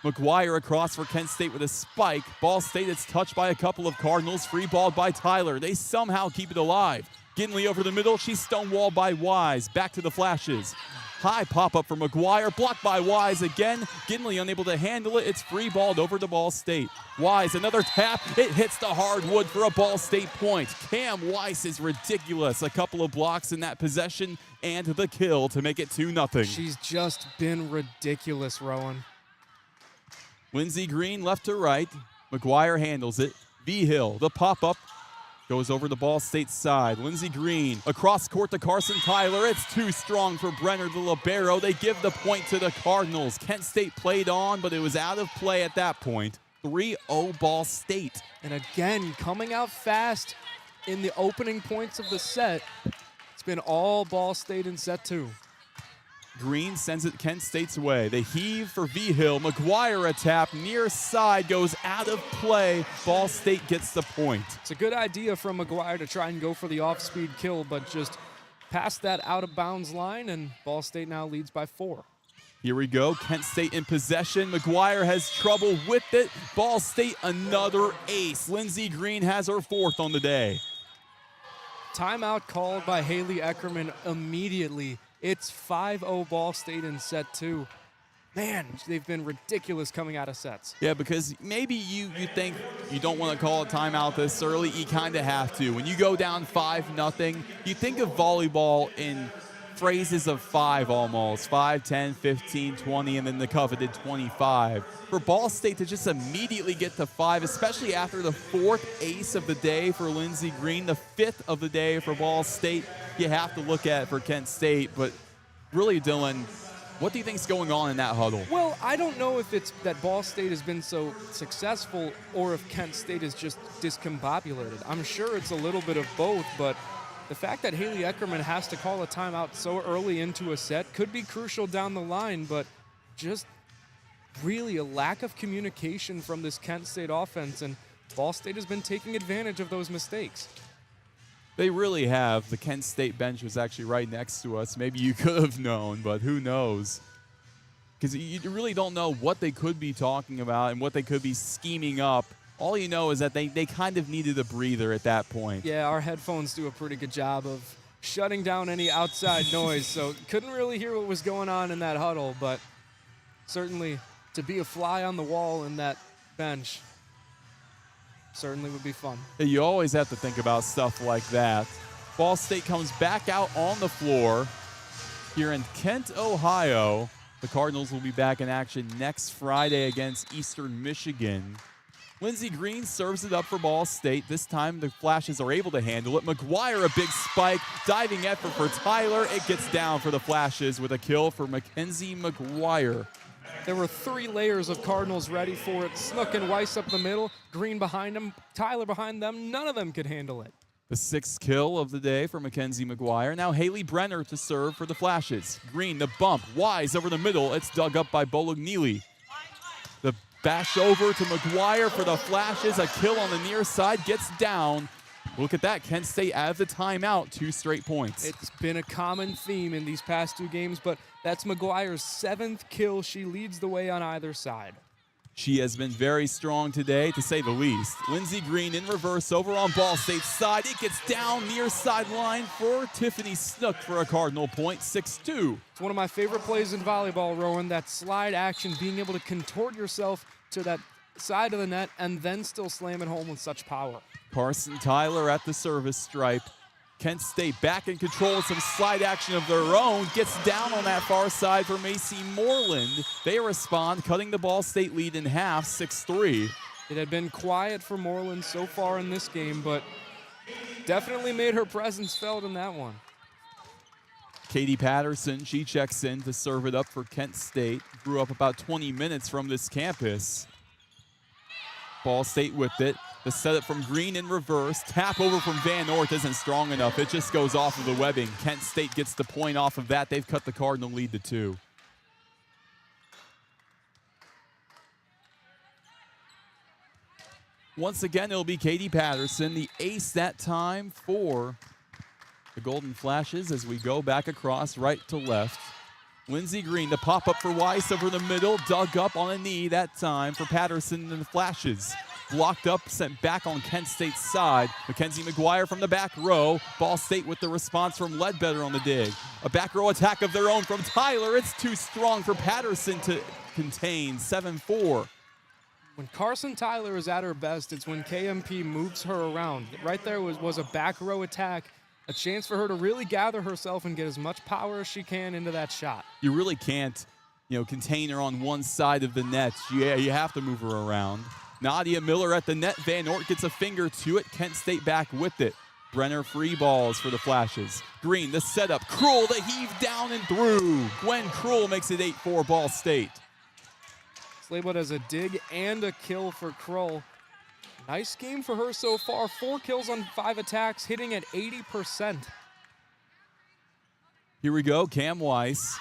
McGuire across for Kent State with a spike. Ball State, it's touched by a couple of Cardinals. Free balled by Tyler. They somehow keep it alive. Ginley over the middle. She's stonewalled by Wise. Back to the Flashes. High pop-up for McGuire. Blocked by Wise again. Ginley unable to handle it. It's free balled over to Ball State. Wise, another tap. It hits the hardwood for a Ball State point. Cam Weiss is ridiculous. A couple of blocks in that possession and the kill to make it 2-0. She's just been ridiculous, Roen. Lindsey Green left to right. McGuire handles it. Vigil, the pop-up, goes over the Ball State side. Lindsey Green across court to Carson Tyler. It's too strong for Brenner, the libero. They give the point to the Cardinals. Kent State played on, but it was out of play at that point. 3-0 Ball State. And again, coming out fast in the opening points of the set. It's been all Ball State in set 2. Green sends it Kent State's way. They heave for V-Hill. McGuire a tap. Near side goes out of play. Ball State gets the point. It's a good idea from McGuire to try and go for the off-speed kill, but just past that out-of-bounds line, and Ball State now leads by 4. Here we go. Kent State in possession. McGuire has trouble with it. Ball State another ace. Lindsey Green has her 4th on the day. Timeout called by Haley Eckerman immediately. It's 5-0 Ball State in set 2. Man, they've been ridiculous coming out of sets. Yeah, because maybe you think you don't want to call a timeout this early. You kind of have to. When you go down 5-0, you think of volleyball in phrases of 5 almost. 5, 10, 15, 20, and then the coveted 25. For Ball State to just immediately get to 5, especially after the 4th ace of the day for Lindsey Green, the 5th of the day for Ball State, you have to look at for Kent State. But really, Dylan, what do you think's going on in that huddle? Well, I don't know if it's that Ball State has been so successful or if Kent State is just discombobulated. I'm sure it's a little bit of both, but the fact that Haley Eckerman has to call a timeout so early into a set could be crucial down the line, but just really a lack of communication from this Kent State offense, and Ball State has been taking advantage of those mistakes. They really have. The Kent State bench was actually right next to us. Maybe you could have known, but who knows? Because you really don't know what they could be talking about and what they could be scheming up. All you know is that they kind of needed a breather at that point. Yeah, our headphones do a pretty good job of shutting down any outside noise, so couldn't really hear what was going on in that huddle, but certainly to be a fly on the wall in that bench certainly would be fun. You always have to think about stuff like that. Ball State comes back out on the floor here in Kent, Ohio. The Cardinals will be back in action next Friday against Eastern Michigan. Lindsey Green serves it up for Ball State. This time the Flashes are able to handle it. McGuire, a big spike. Diving effort for Tyler. It gets down for the Flashes with a kill for Mackenzie McGuire. There were 3 layers of Cardinals ready for it. Snook and Weiss up the middle. Green behind them. Tyler behind them. None of them could handle it. The 6th kill of the day for Mackenzie McGuire. Now Haley Brenner to serve for the Flashes. Green, the bump. Wise over the middle. It's dug up by Bolognili. The bash over to McGuire for the Flashes. A kill on the near side. Gets down. Look at that. Kent State out of the timeout. 2 straight points. It's been a common theme in these past 2 games, but that's McGuire's 7th kill. She leads the way on either side. She has been very strong today, to say the least. Lindsey Green in reverse over on Ball State's side. It gets down near sideline for Tiffany Snook for a Cardinal point, 6-2. It's one of my favorite plays in volleyball, Roen, that slide action, being able to contort yourself to that side of the net and then still slam it home with such power. Carson Tyler at the service stripe. Kent State back in control with some slide action of their own. Gets down on that far side for Macy Moreland. They respond, cutting the Ball State lead in half, 6-3. It had been quiet for Moreland so far in this game, but definitely made her presence felt in that one. Katie Patterson, she checks in to serve it up for Kent State. Grew up about 20 minutes from this campus. Ball State with it. The setup from Green in reverse. Tap over from Van Oort isn't strong enough. It just goes off of the webbing. Kent State gets the point off of that. They've cut the Cardinal lead to 2. Once again, it'll be Katie Patterson, the ace that time for the Golden Flashes as we go back across right to left. Lindsey Green, the pop-up for Weiss over the middle. Dug up on a knee that time for Patterson and the Flashes. Blocked up, sent back on Kent State's side. Mackenzie McGuire from the back row. Ball State with the response from Ledbetter on the dig. A back row attack of their own from Tyler. It's too strong for Patterson to contain, 7-4. When Carson Tyler is at her best, it's when KMP moves her around. Right there was a back row attack, a chance for her to really gather herself and get as much power as she can into that shot. You really can't, contain her on one side of the net. Yeah, you have to move her around. Nadia Miller at the net. Van Oort gets a finger to it. Kent State back with it. Brenner free balls for the Flashes. Green, the setup. Krull, the heave down and through. Gwen Krull makes it 8-4 Ball State. It's labeled as a dig and a kill for Krull. Nice game for her so far. 4 kills on 5 attacks, hitting at 80%. Here we go. Cam Weiss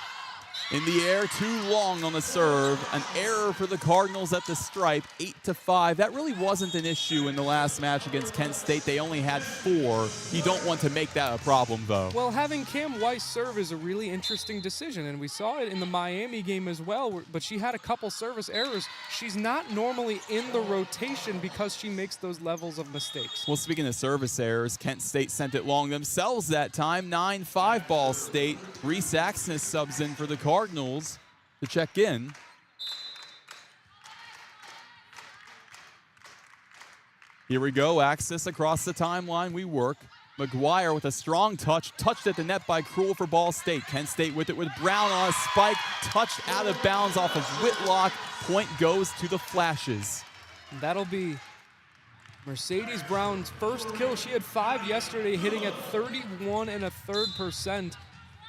In the air, too long on the serve. An error for the Cardinals at the stripe, 8-5. That really wasn't an issue in the last match against Kent State. They only had 4. You don't want to make that a problem, though. Well, having Cam Weiss serve is a really interesting decision, and we saw it in the Miami game as well, but she had a couple service errors. She's not normally in the rotation because she makes those levels of mistakes. Well, speaking of service errors, Kent State sent it long themselves that time, 9-5 Ball State. Reese Axness subs in for the Cardinals to check in. Here we go, Axis across the timeline, we work. McGuire with a strong touch, touched at the net by Cruel for Ball State. Kent State with it with Brown on a spike, touched out of bounds off of Whitlock. Point goes to the Flashes. That'll be Mercedes Brown's first kill. She had 5 yesterday, hitting at 31.33%.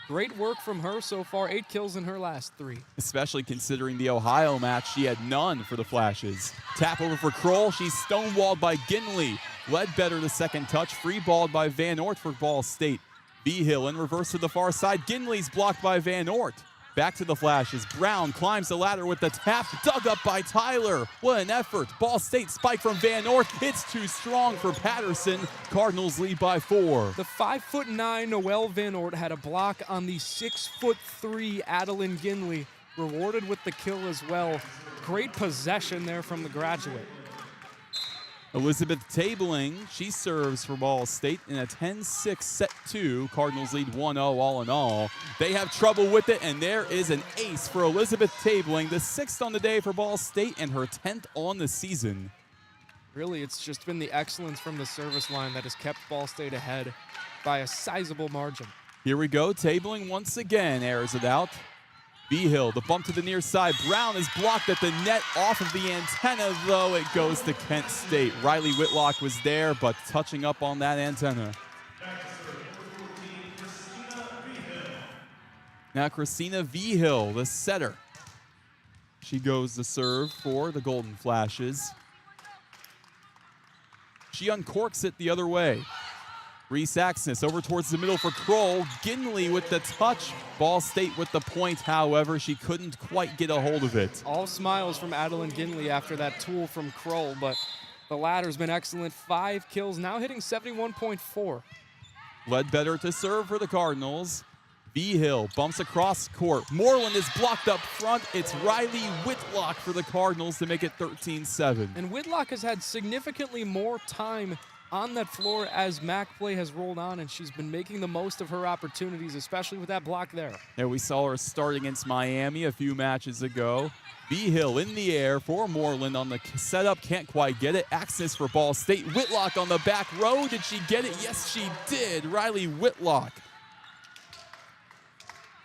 Great work from her so far, 8 kills in her last 3. Especially considering the Ohio match, she had none for the Flashes. Tap over for Kroll, she's stonewalled by Ginley. Ledbetter the second touch, free balled by Van Oort for Ball State. Behill in reverse to the far side, Ginley's blocked by Van Oort. Back to the Flashes, Brown climbs the ladder with the tap, dug up by Tyler. What an effort, Ball State spike from Van Oort. It's too strong for Patterson. Cardinals lead by 4. The 5'9" Noelle Van Oort had a block on the 6'3" Adeline Ginley, rewarded with the kill as well. Great possession there from the graduate. Elizabeth Tabling, she serves for Ball State in a 10-6 set 2. Cardinals lead 1-0 all in all. They have trouble with it, and there is an ace for Elizabeth Tabling, the 6th on the day for Ball State and her 10th on the season. Really, it's just been the excellence from the service line that has kept Ball State ahead by a sizable margin. Here we go, Tabling once again airs it out. Behill, the bump to the near side. Brown is blocked at the net off of the antenna, though it goes to Kent State. Riley Whitlock was there, but touching up on that antenna. Now Christina Behill, the setter. She goes to serve for the Golden Flashes. She uncorks it the other way. Reese Axness over towards the middle for Kroll. Ginley with the touch. Ball State with the point, however, she couldn't quite get a hold of it. All smiles from Adeline Ginley after that tool from Kroll, but the ladder's been excellent. 5 kills, now hitting 71.4. Ledbetter to serve for the Cardinals. Behill bumps across court. Moreland is blocked up front. It's Riley Whitlock for the Cardinals to make it 13-7. And Whitlock has had significantly more time on that floor as MAC play has rolled on, and she's been making the most of her opportunities, especially with that block there. There we saw her start against Miami a few matches ago. Behill in the air for Moreland on the setup, can't quite get it. Axis for Ball State. Whitlock on the back row. Did she get it? Yes, she did. Riley Whitlock.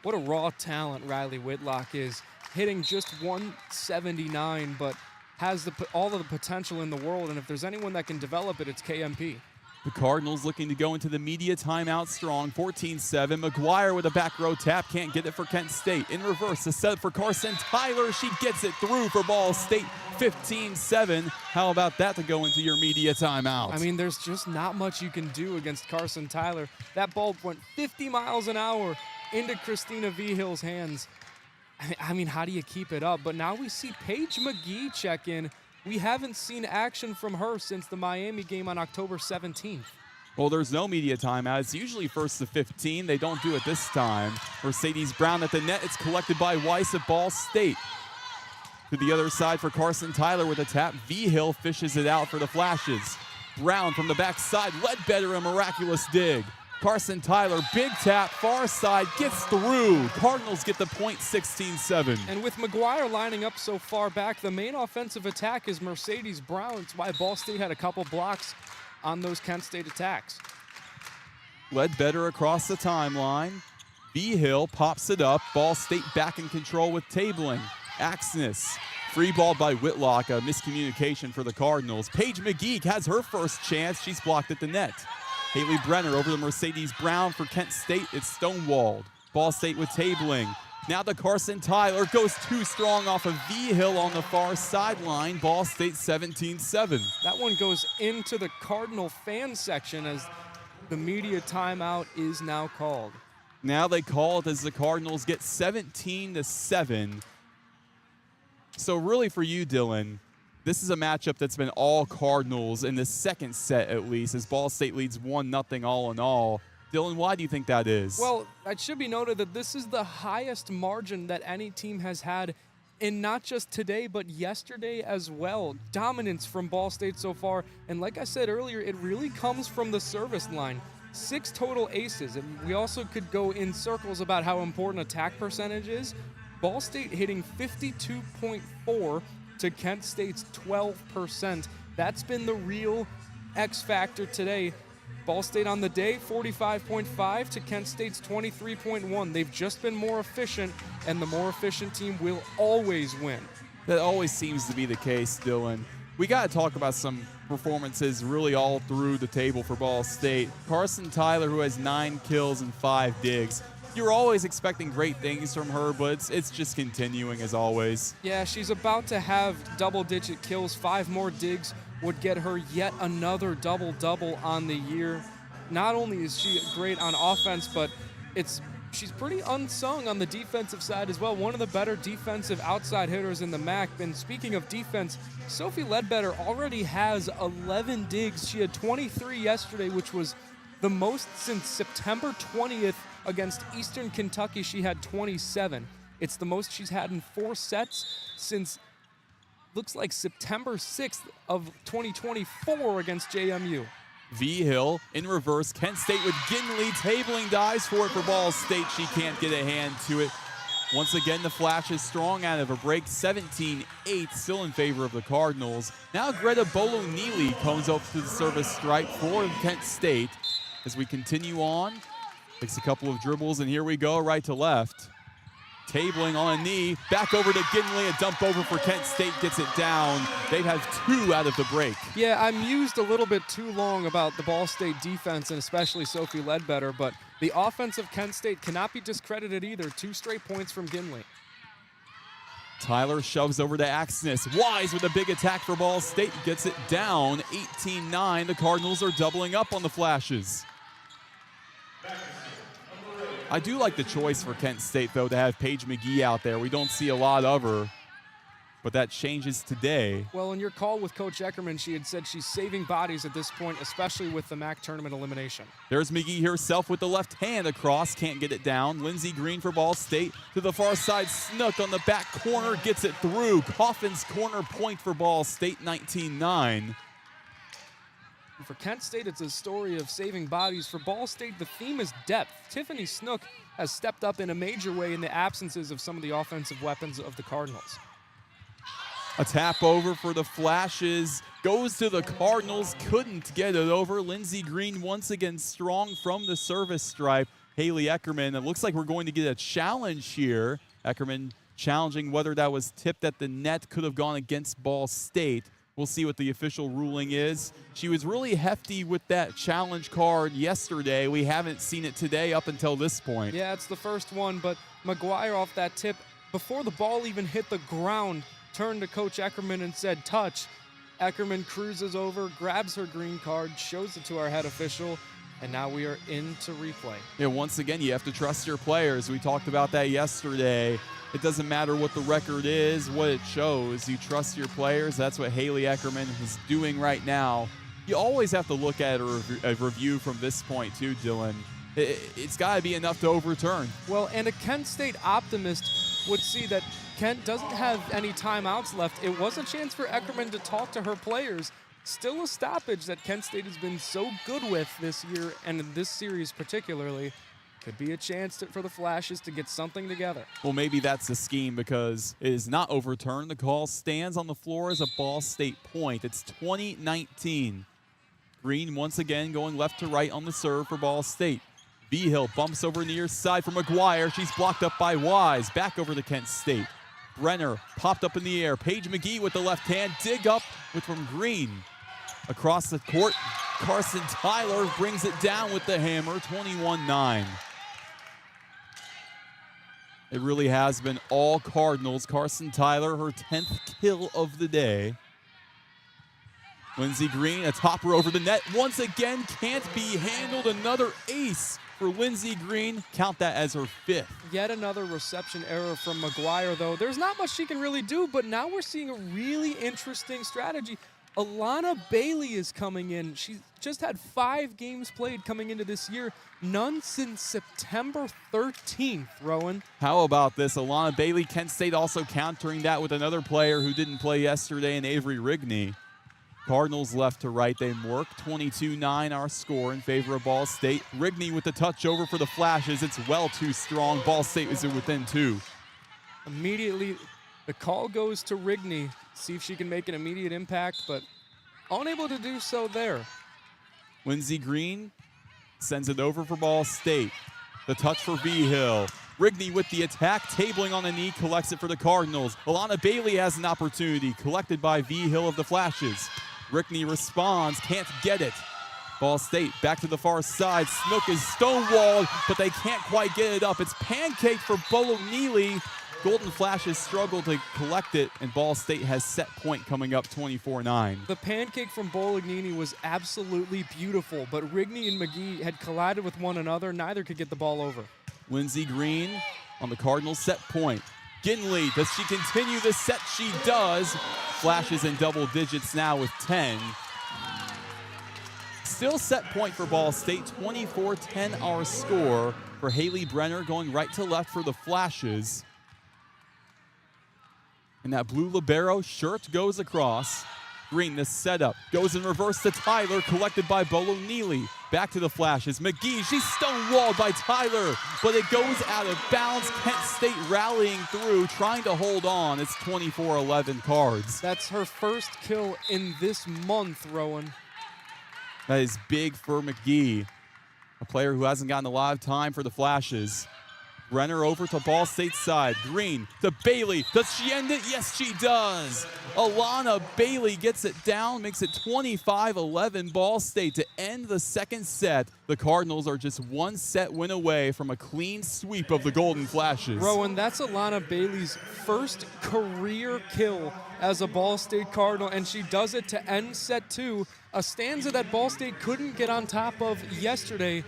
What a raw talent Riley Whitlock is, hitting just 179, but has all of the potential in the world, and if there's anyone that can develop it, it's KMP. The Cardinals looking to go into the media timeout strong, 14-7. McGuire with a back row tap, can't get it for Kent State. In reverse, the set for Carson Tyler. She gets it through for Ball State, 15-7. How about that to go into your media timeout? I mean, there's just not much you can do against Carson Tyler. That ball went 50 miles an hour into Christina Vihill's hands. I mean, how do you keep it up? But now we see Paige McGee check in. We haven't seen action from her since the Miami game on October 17th. Well, there's no media timeout. It's usually 1st to 15. They don't do it this time. Mercedes Brown at the net. It's collected by Weiss at Ball State. To the other side for Carson Tyler with a tap. Vihill fishes it out for the Flashes. Brown from the backside. Ledbetter, a miraculous dig. Carson Tyler, big tap, far side, gets through. Cardinals get the point, 16-7. And with McGuire lining up so far back, the main offensive attack is Mercedes Brown. It's why Ball State had a couple blocks on those Kent State attacks. Ledbetter across the timeline. Behill pops it up. Ball State back in control with Tabling. Axness, free ball by Whitlock, a miscommunication for the Cardinals. Paige McGee has her first chance. She's blocked at the net. Haley Brenner over to Mercedes Brown for Kent State. It's stonewalled. Ball State with Tabling. Now to Carson Tyler. Goes too strong off of Vihill on the far sideline. Ball State 17-7. That one goes into the Cardinal fan section as the media timeout is now called. Now they call it as the Cardinals get 17-7. So really for you, Dylan, this is a matchup that's been all Cardinals in the second set at least, as Ball State leads 1-0 all in all. Dylan, why do you think that is? Well, it should be noted that this is the highest margin that any team has had in not just today, but yesterday as well. Dominance from Ball State so far. And like I said earlier, it really comes from the service line. 6 total aces. And we also could go in circles about how important attack percentage is. Ball State hitting 52.4 to Kent State's 12%. That's been the real X factor today. Ball State on the day, 45.5 to Kent State's 23.1. They've just been more efficient, and the more efficient team will always win. That always seems to be the case, Dylan. We got to talk about some performances really all through the table for Ball State. Carson Tyler, who has 9 kills and 5 digs. You're always expecting great things from her, but it's just continuing as always. Yeah, she's about to have double-digit kills. 5 more digs would get her yet another double-double on the year. Not only is she great on offense, but she's pretty unsung on the defensive side as well. One of the better defensive outside hitters in the MAC. And speaking of defense, Sophie Ledbetter already has 11 digs. She had 23 yesterday, which was the most since September 20th against Eastern Kentucky. She had 27. It's the most she's had in 4 sets since, looks like September 6th of 2024 against JMU. V Hill in reverse. Kent State with Ginley tabling dives for it for Ball State. She can't get a hand to it. Once again, the Flash is strong out of a break. 17-8, still in favor of the Cardinals. Now Greta Bolo-Neely comes up to the service stripe for Kent State. As we continue on, takes a couple of dribbles, and here we go, right to left. Tabling on a knee, back over to Ginley, a dump over for Kent State, gets it down. They have 2 out of the break. Yeah, I mused a little bit too long about the Ball State defense, and especially Sophie Ledbetter, but the offense of Kent State cannot be discredited either. 2 straight points from Ginley. Tyler shoves over to Axness. Wise with a big attack for Ball State, gets it down, 18-9. The Cardinals are doubling up on the Flashes. I do like the choice for Kent State, though, to have Paige McGee out there. We don't see a lot of her, but that changes today. Well, in your call with Coach Eckerman, she had said she's saving bodies at this point, especially with the MAC tournament elimination. There's McGee herself with the left hand across, can't get it down. Lindsey Green for Ball State to the far side. Snook on the back corner, gets it through. Coffin's corner point for Ball State, 19-9. For Kent State, it's a story of saving bodies. For Ball State, the theme is depth. Tiffany Snook has stepped up in a major way in the absences of some of the offensive weapons of the Cardinals. A tap over for the Flashes. Goes to the Cardinals. Couldn't get it over. Lindsey Green once again strong from the service stripe. Haley Eckerman. It looks like we're going to get a challenge here. Eckerman challenging whether that was tipped at the net. Could have gone against Ball State. We'll see what the official ruling is. She was really hefty with that challenge card yesterday. We haven't seen it today up until this point. Yeah, it's the first one, but McGuire off that tip, before the ball even hit the ground, turned to Coach Eckerman and said, touch. Eckerman cruises over, grabs her green card, shows it to our head official, and now we are into replay. Yeah, once again, you have to trust your players. We talked about that yesterday. It doesn't matter what the record is, what it shows. You trust your players. That's what Haley Eckerman is doing right now. You always have to look at a review from this point too, Dylan. It's got to be enough to overturn. Well, and a Kent State optimist would see that Kent doesn't have any timeouts left. It was a chance for Eckerman to talk to her players. Still a stoppage that Kent State has been so good with this year, and in this series particularly. Could be a chance for the Flashes to get something together. Well, maybe that's the scheme because it is not overturned. The call stands on the floor as a Ball State point. It's 20-19. Green once again going left to right on the serve for Ball State. V-Hill bumps over near side for McGuire. She's blocked up by Wise. Back over to Kent State. Brenner popped up in the air. Paige McGee with the left hand. Dig up from Green. Across the court, Carson Tyler brings it down with the hammer, 21-9. It really has been all Cardinals. Carson Tyler, her 10th kill of the day. Lindsey Green, a topper over the net. Once again, can't be handled. Another ace for Lindsey Green. Count that as her 5th. Yet another reception error from McGuire, though. There's not much she can really do, but now we're seeing a really interesting strategy. Alana Bailey is coming in. She just had 5 games played coming into this year. None since September 13th, Roen. How about this? Alana Bailey, Kent State also countering that with another player who didn't play yesterday in Avery Rigney. Cardinals left to right, they work. 22-9 our score in favor of Ball State. Rigney with the touch over for the Flashes. It's well too strong. Ball State is within 2. Immediately, the call goes to Rigney. See if she can make an immediate impact, but unable to do so there. Lindsey Green sends it over for Ball State. The touch for V-Hill. Rigney with the attack, tabling on the knee, collects it for the Cardinals. Alana Bailey has an opportunity, collected by V-Hill of the Flashes. Rigney responds, can't get it. Ball State back to the far side. Snook is stonewalled, but they can't quite get it up. It's pancake for Bolognini. Golden Flashes struggle to collect it, and Ball State has set point coming up 24-9. The pancake from Bolognini was absolutely beautiful, but Rigney and McGee had collided with one another. Neither could get the ball over. Lindsey Green on the Cardinals set point. Ginley, does she continue the set? She does. Flashes in double digits now with 10. Still set point for Ball State, 24-10 our score for Haley Brenner going right to left for the Flashes. And that blue libero shirt goes across. Green, the setup, goes in reverse to Tyler, collected by Bolognini. Back to the Flashes. McGee, she's stonewalled by Tyler, but it goes out of bounds. Kent State rallying through, trying to hold on. It's 24-11 Cards. That's her first kill in this month, Roen. That is big for McGee, a player who hasn't gotten a lot of time for the Flashes. Brenner over to Ball State's side. Green to Bailey. Does she end it? Yes, she does. Alana Bailey gets it down, makes it 25-11 Ball State to end the second set. The Cardinals are just one set win away from a clean sweep of the Golden Flashes. Roen, that's Alana Bailey's first career kill as a Ball State Cardinal, and she does it to end set 2, a stanza that Ball State couldn't get on top of yesterday.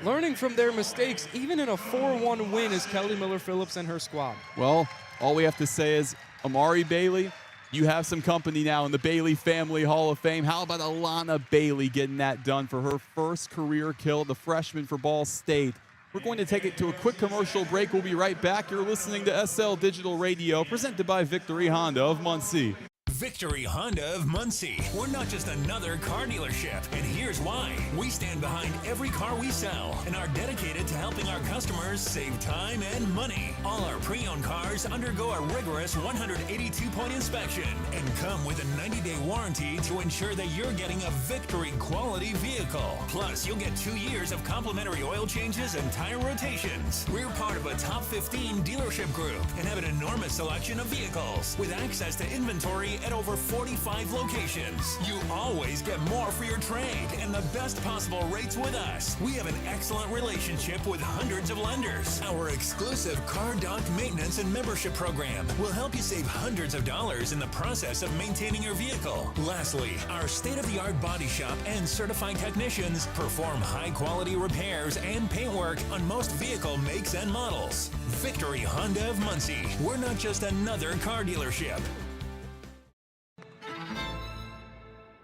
Learning from their mistakes, even in a 4-1 win, is Kelly Miller-Phillips and her squad. Well, all we have to say is, Amari Bailey, you have some company now in the Bailey Family Hall of Fame. How about Alana Bailey getting that done for her first career kill, the freshman for Ball State? We're going to take it to a quick commercial break. We'll be right back. You're listening to SL Digital Radio, presented by Victory Honda of Muncie. Victory Honda of Muncie. We're not just another car dealership, and here's why. We stand behind every car we sell and are dedicated to helping our customers save time and money. All our pre-owned cars undergo a rigorous 182-point inspection and come with a 90-day warranty to ensure that you're getting a Victory quality vehicle. Plus, you'll get 2 years of complimentary oil changes and tire rotations. We're part of a top 15 dealership group and have an enormous selection of vehicles with access to inventory at over 45 locations. You always get more for your trade and the best possible rates with us. We have an excellent relationship with hundreds of lenders. Our exclusive Car Doc maintenance and membership program will help you save hundreds of dollars in the process of maintaining your vehicle. Lastly, our state-of-the-art body shop and certified technicians perform high-quality repairs and paintwork on most vehicle makes and models. Victory Honda of Muncie. We're not just another car dealership.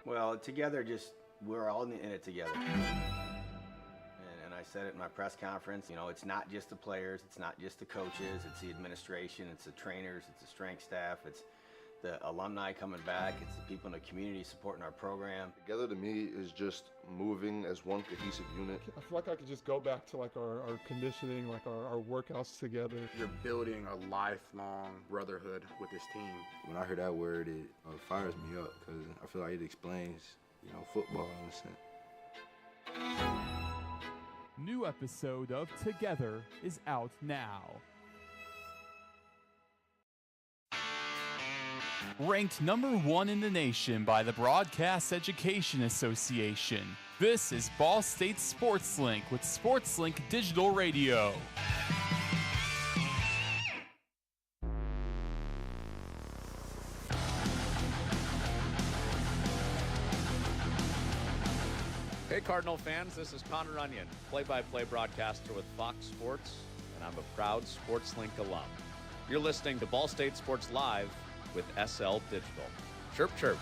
Well, together, we're all in it together. And I said it in my press conference, it's not just the players, it's not just the coaches, it's the administration, it's the trainers, it's the strength staff, it's the alumni coming back, it's the people in the community supporting our program. Together to me is just moving as one cohesive unit. I feel like I could just go back to like our conditioning, like our workouts together. You're building a lifelong brotherhood with this team. When I hear that word, it fires me up because I feel like it explains, football in a sense. New episode of Together is out now. Ranked number 1 in the nation by the Broadcast Education Association, this is Ball State SportsLink with SportsLink Digital Radio. Hey Cardinal fans, this is Connor Onion, play-by-play broadcaster with Fox Sports, and I'm a proud SportsLink alum. You're listening to Ball State Sports Live with SL Digital. Chirp, chirp.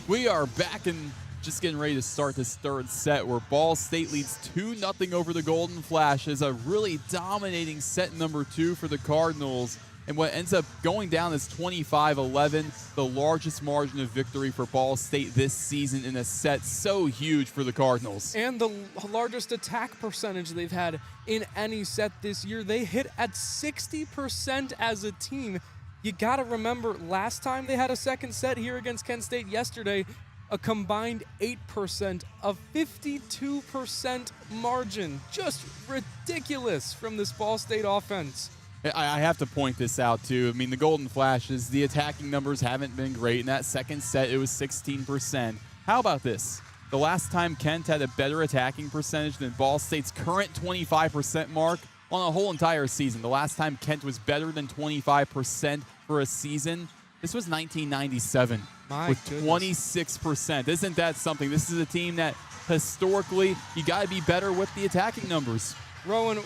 We are back and just getting ready to start this third set where Ball State leads 2-0 over the Golden Flashes. A really dominating set number 2 for the Cardinals. And what ends up going down is 25-11, the largest margin of victory for Ball State this season in a set so huge for the Cardinals. And the largest attack percentage they've had in any set this year. They hit at 60% as a team. You got to remember, last time they had a second set here against Kent State yesterday, a combined 8%, a 52% margin. Just ridiculous from this Ball State offense. I have to point this out, too. I mean, the Golden Flashes, the attacking numbers haven't been great. In that second set, it was 16%. How about this? The last time Kent had a better attacking percentage than Ball State's current 25% mark on a whole entire season. The last time Kent was better than 25% for a season, this was 1997 with 26%. Isn't that something? This is a team that historically, you got to be better with the attacking numbers. Roen,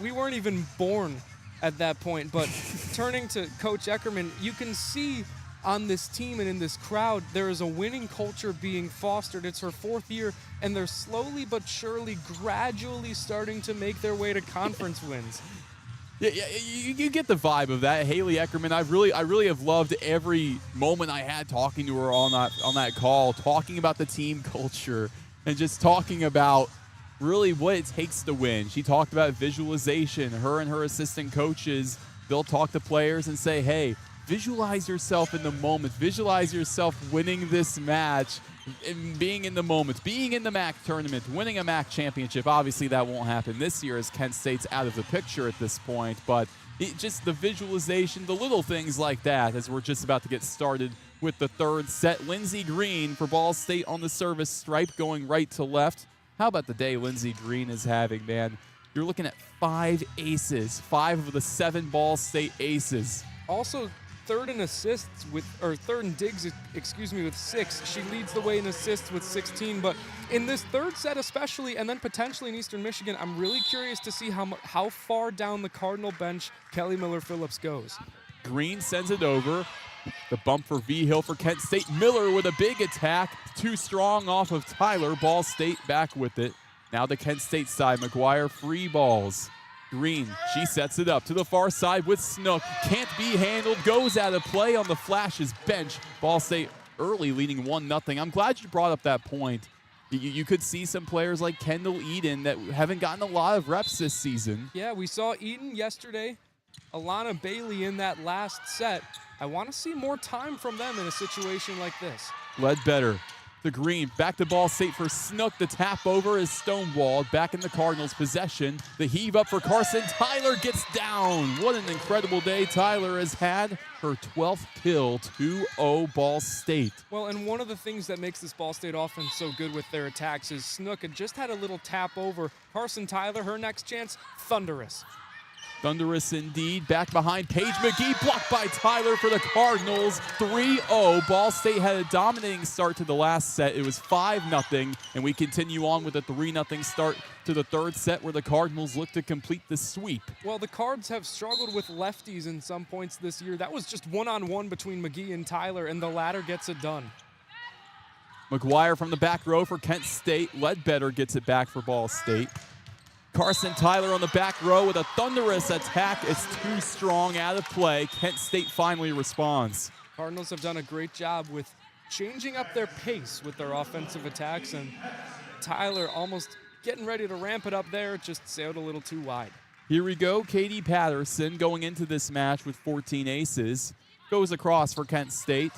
we weren't even born at that point, but turning to Coach Eckerman, you can see on this team and in this crowd, there is a winning culture being fostered. It's her 4th year, and they're slowly but surely, gradually starting to make their way to conference wins. Yeah, you get the vibe of that. Haley Eckerman, I really have loved every moment I had talking to her on that call, talking about the team culture and just talking about really what it takes to win. She talked about visualization. Her and her assistant coaches, they'll talk to players and say, hey, visualize yourself in the moment. Visualize yourself winning this match and being in the moment, being in the MAC tournament, winning a MAC championship. Obviously, that won't happen this year as Kent State's out of the picture at this point, but just the visualization, the little things like that as we're just about to get started with the third set. Lindsey Green for Ball State on the service stripe going right to left. How about the day Lindsey Green is having, man? You're looking at 5 aces, 5 of the 7 Ball State aces. Also, third in digs, with 6. She leads the way in assists with 16. But in this third set especially, and then potentially in Eastern Michigan, I'm really curious to see how far down the Cardinal bench Kelly Miller-Phillips goes. Green sends it over. The bump for V-Hill for Kent State. Miller with a big attack. Too strong off of Tyler. Ball State back with it. Now the Kent State side. McGuire free balls. Green, she sets it up to the far side with Snook. Can't be handled. Goes out of play on the Flashes bench. Ball State early leading 1-0. I'm glad you brought up that point. You could see some players like Kendall Eden that haven't gotten a lot of reps this season. Yeah, we saw Eden yesterday. Alana Bailey in that last set. I want to see more time from them in a situation like this. Ledbetter to Green. Back to Ball State for Snook. The tap over is stonewalled. Back in the Cardinals' possession. The heave up for Carson. Tyler gets down. What an incredible day Tyler has had. Her 12th kill, 2-0 Ball State. Well, and one of the things that makes this Ball State offense so good with their attacks is Snook had just had a little tap over. Carson Tyler, her next chance, thunderous. Thunderous indeed. Back behind Paige McGee. Blocked by Tyler for the Cardinals. 3-0. Ball State had a dominating start to the last set. It was 5-0. And we continue on with a 3-0 start to the third set where the Cardinals look to complete the sweep. Well, the Cards have struggled with lefties in some points this year. That was just one-on-one between McGee and Tyler, and the latter gets it done. McGuire from the back row for Kent State. Ledbetter gets it back for Ball State. Carson Tyler on the back row with a thunderous attack. It's too strong, out of play. Kent State finally responds. Cardinals have done a great job with changing up their pace with their offensive attacks, and Tyler almost getting ready to ramp it up there. It just sailed a little too wide. Here we go. Katie Patterson going into this match with 14 aces. Goes across for Kent State.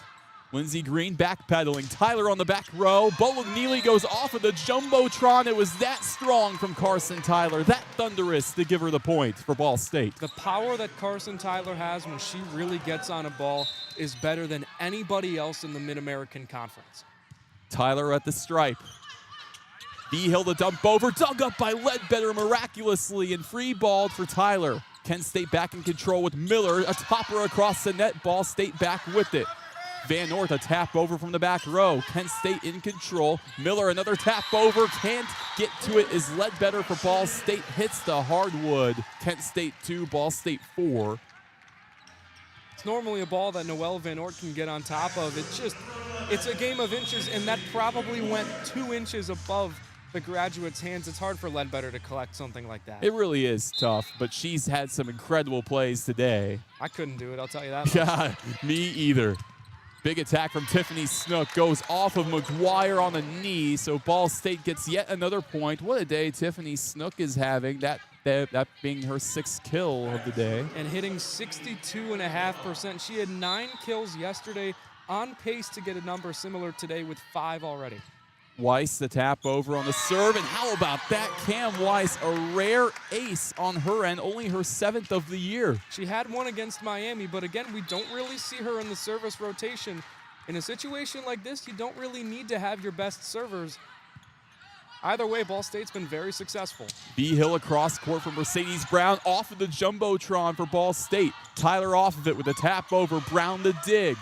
Lindsey Green backpedaling. Tyler on the back row. Bolognini goes off of the Jumbotron. It was that strong from Carson Tyler. That thunderous to give her the point for Ball State. The power that Carson Tyler has when she really gets on a ball is better than anybody else in the Mid-American Conference. Tyler at the stripe. V-Hill to dump over. Dug up by Ledbetter miraculously and free balled for Tyler. Kent State back in control with Miller, a topper across the net. Ball State back with it. Van North, a tap over from the back row. Kent State in control. Miller, another tap over. Can't get to it. Is Ledbetter for Ball State. Hits the hardwood. Kent State 2, Ball State 4. It's normally a ball that Noelle Van Oort can get on top of. It's a game of inches, and that probably went 2 inches above the graduate's hands. It's hard for Ledbetter to collect something like that. It really is tough, but she's had some incredible plays today. I couldn't do it, I'll tell you that much. Yeah, me either. Big attack from Tiffany Snook. Goes off of McGuire on the knee, so Ball State gets yet another point. What a day Tiffany Snook is having. That being her 6th kill of the day. And hitting 62.5%. She had 9 kills yesterday, on pace to get a number similar today with 5 already. Weiss, the tap over on the serve, and how about that? Cam Weiss, a rare ace on her end, only her 7th of the year. She had one against Miami, but again, we don't really see her in the service rotation. In a situation like this, you don't really need to have your best servers. Either way, Ball State's been very successful. B. Hill across court for Mercedes Brown, off of the Jumbotron for Ball State. Tyler off of it with a tap over, Brown the dig.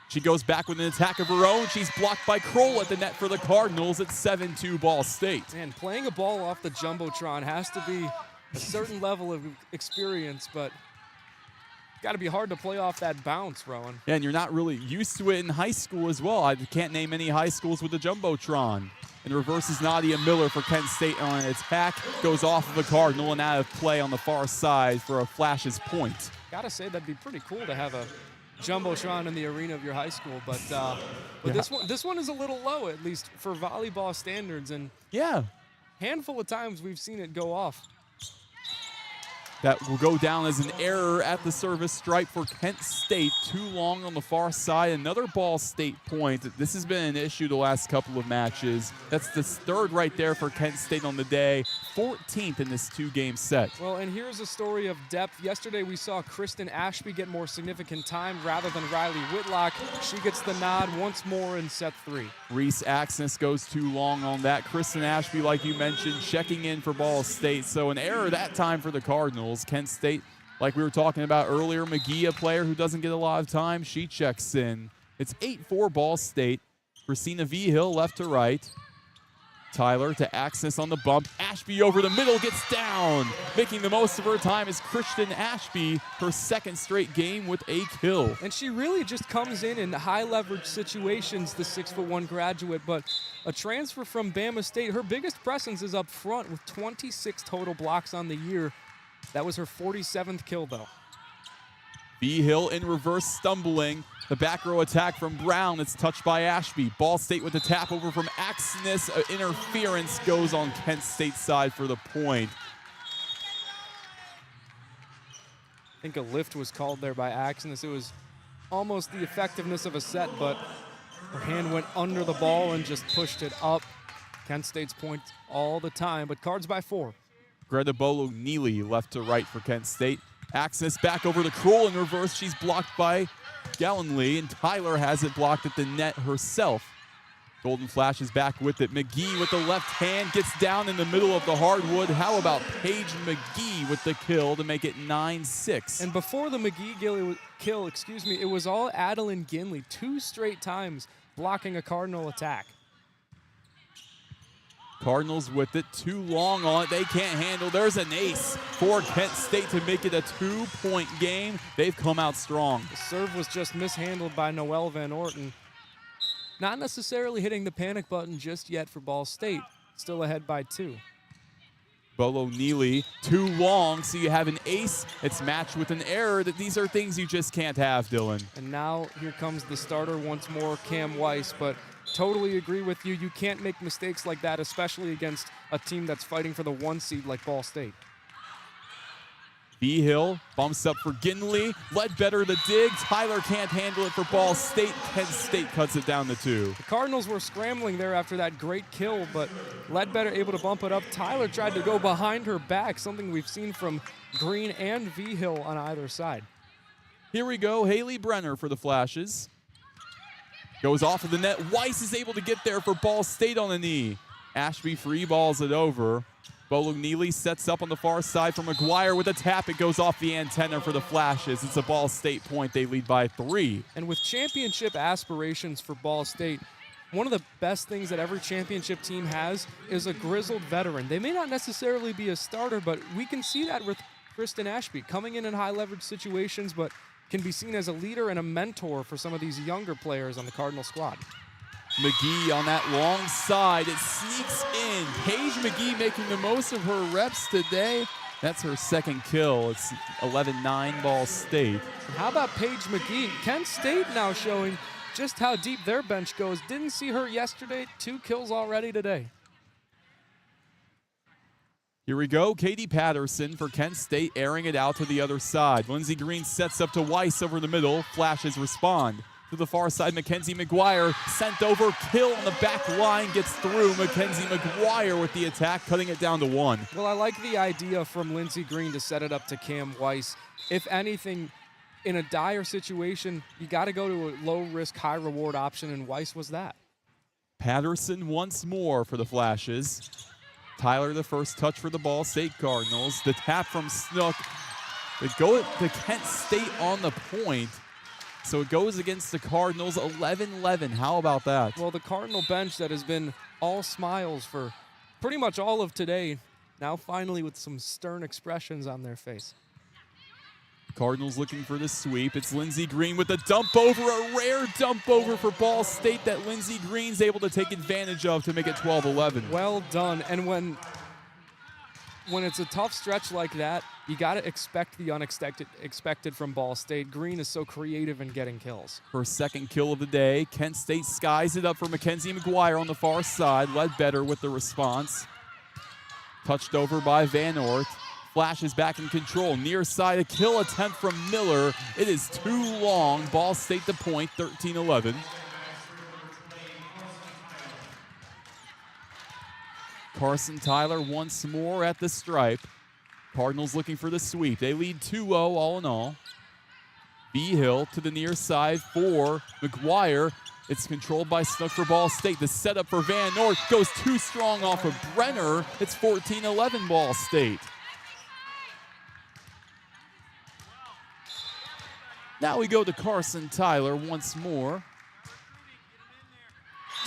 She goes back with an attack of her own. She's blocked by Kroll at the net for the Cardinals at 7-2 Ball State. Man, playing a ball off the Jumbotron has to be a certain level of experience, but got to be hard to play off that bounce, Roen. Yeah, and you're not really used to it in high school as well. I can't name any high schools with a Jumbotron. And reverses Nadia Miller for Kent State on an attack. Goes off of the Cardinal and out of play on the far side for a Flashes point. Got to say, that'd be pretty cool to have a Jumbotron in the arena of your high school, but yeah. This one is a little low, at least for volleyball standards, and yeah, handful of times we've seen it go off. That will go down as an error at the service stripe for Kent State. Too long on the far side. Another Ball State point. This has been an issue the last couple of matches. That's the 3rd right there for Kent State on the day. 14th in this 2-game set. Well, and here's a story of depth. Yesterday we saw Kristen Ashby get more significant time rather than Riley Whitlock. She gets the nod once more in set 3. Reese Axness goes too long on that. Kristen Ashby, like you mentioned, checking in for Ball State. So an error that time for the Cardinals. Kent State, like we were talking about earlier, McGee, a player who doesn't get a lot of time, she checks in. It's 8-4 Ball State. Christina V. Hill left to right. Tyler to Axness on the bump. Ashby over the middle, gets down. Making the most of her time is Kristen Ashby, her 2nd straight game with a kill. And she really just comes in high leverage situations, the 6'1" graduate, but a transfer from Bama State, her biggest presence is up front with 26 total blocks on the year. That was her 47th kill, though. B. Hill in reverse, stumbling. The back row attack from Brown. It's touched by Ashby. Ball State with the tap over from Axness. Interference goes on Kent State's side for the point. I think a lift was called there by Axness. It was almost the effectiveness of a set, but her hand went under the ball and just pushed it up. Kent State's point all the time, but Cards by 4. Greta Bolo-Neely left to right for Kent State. Axness back over to Kroll in reverse. She's blocked by Gallenly, and Tyler has it blocked at the net herself. Golden Flash is back with it. McGee with the left hand gets down in the middle of the hardwood. How about Paige McGee with the kill to make it 9-6? And before the McGee kill, it was all Adeline Ginley 2 straight times blocking a Cardinal attack. Cardinals with it, too long on it. They can't handle. There's an ace for Kent State to make it a 2-point game. They've come out strong. The serve was just mishandled by Noelle Van Oort. Not necessarily hitting the panic button just yet for Ball State. Still ahead by 2. Bolo-Neely, too long, so you have an ace. It's matched with an error. These are things you just can't have, Dylan. And now here comes the starter once more, Cam Weiss, but totally agree with you. You can't make mistakes like that, especially against a team that's fighting for the 1 seed like Ball State. B. Hill bumps up for Ginley. Ledbetter the dig. Tyler can't handle it for Ball State. Kent State cuts it down to 2. The Cardinals were scrambling there after that great kill, but Ledbetter able to bump it up. Tyler tried to go behind her back, something we've seen from Green and V. Hill on either side. Here we go. Haley Brenner for the Flashes. Goes off of the net. Weiss is able to get there for Ball State on the knee. Ashby free balls it over. Bolognili sets up on the far side for McGuire with a tap. It goes off the antenna for the Flashes. It's a Ball State point. They lead by 3. And with championship aspirations for Ball State, one of the best things that every championship team has is a grizzled veteran. They may not necessarily be a starter, but we can see that with Kristen Ashby coming in high leverage situations, but can be seen as a leader and a mentor for some of these younger players on the Cardinal squad. McGee on that long side. It sneaks in. Paige McGee making the most of her reps today. That's her second kill. It's 11-9 Ball State. How about Paige McGee? Kent State now showing just how deep their bench goes. Didn't see her yesterday. 2 kills already today. Here we go. Katie Patterson for Kent State airing it out to the other side. Lindsey Green sets up to Weiss over the middle. Flashes respond. To the far side, Mackenzie McGuire sent over, kill on the back line, gets through. Mackenzie McGuire with the attack, cutting it down to 1. Well, I like the idea from Lindsey Green to set it up to Cam Weiss. If anything, in a dire situation, you got to go to a low-risk, high-reward option, and Weiss was that. Patterson once more for the Flashes. Tyler, the first touch for the Ball State Cardinals. The tap from Snook. They go to Kent State on the point. So it goes against the Cardinals, 11-11. How about that? Well, the Cardinal bench that has been all smiles for pretty much all of today, now finally with some stern expressions on their face. Cardinals looking for the sweep. It's Lindsey Green with a dump over, a rare dump over for Ball State that Lindsey Green's able to take advantage of to make it 12-11. Well done. And when it's a tough stretch like that, you got to expect the unexpected from Ball State. Green is so creative in getting kills. Her second kill of the day. Kent State skies it up for Mackenzie McGuire on the far side. Ledbetter with the response. Touched over by Van Oort. Flashes back in control. Near side, a kill attempt from Miller. It is too long. Ball State the point, 13-11. Carson Tyler once more at the stripe. Cardinals looking for the sweep. They lead 2-0 all in all. B-Hill to the near side for McGuire. It's controlled by Snook for Ball State. The setup for Van Noort goes too strong off of Brenner. It's 14-11 Ball State. Now we go to Carson Tyler once more.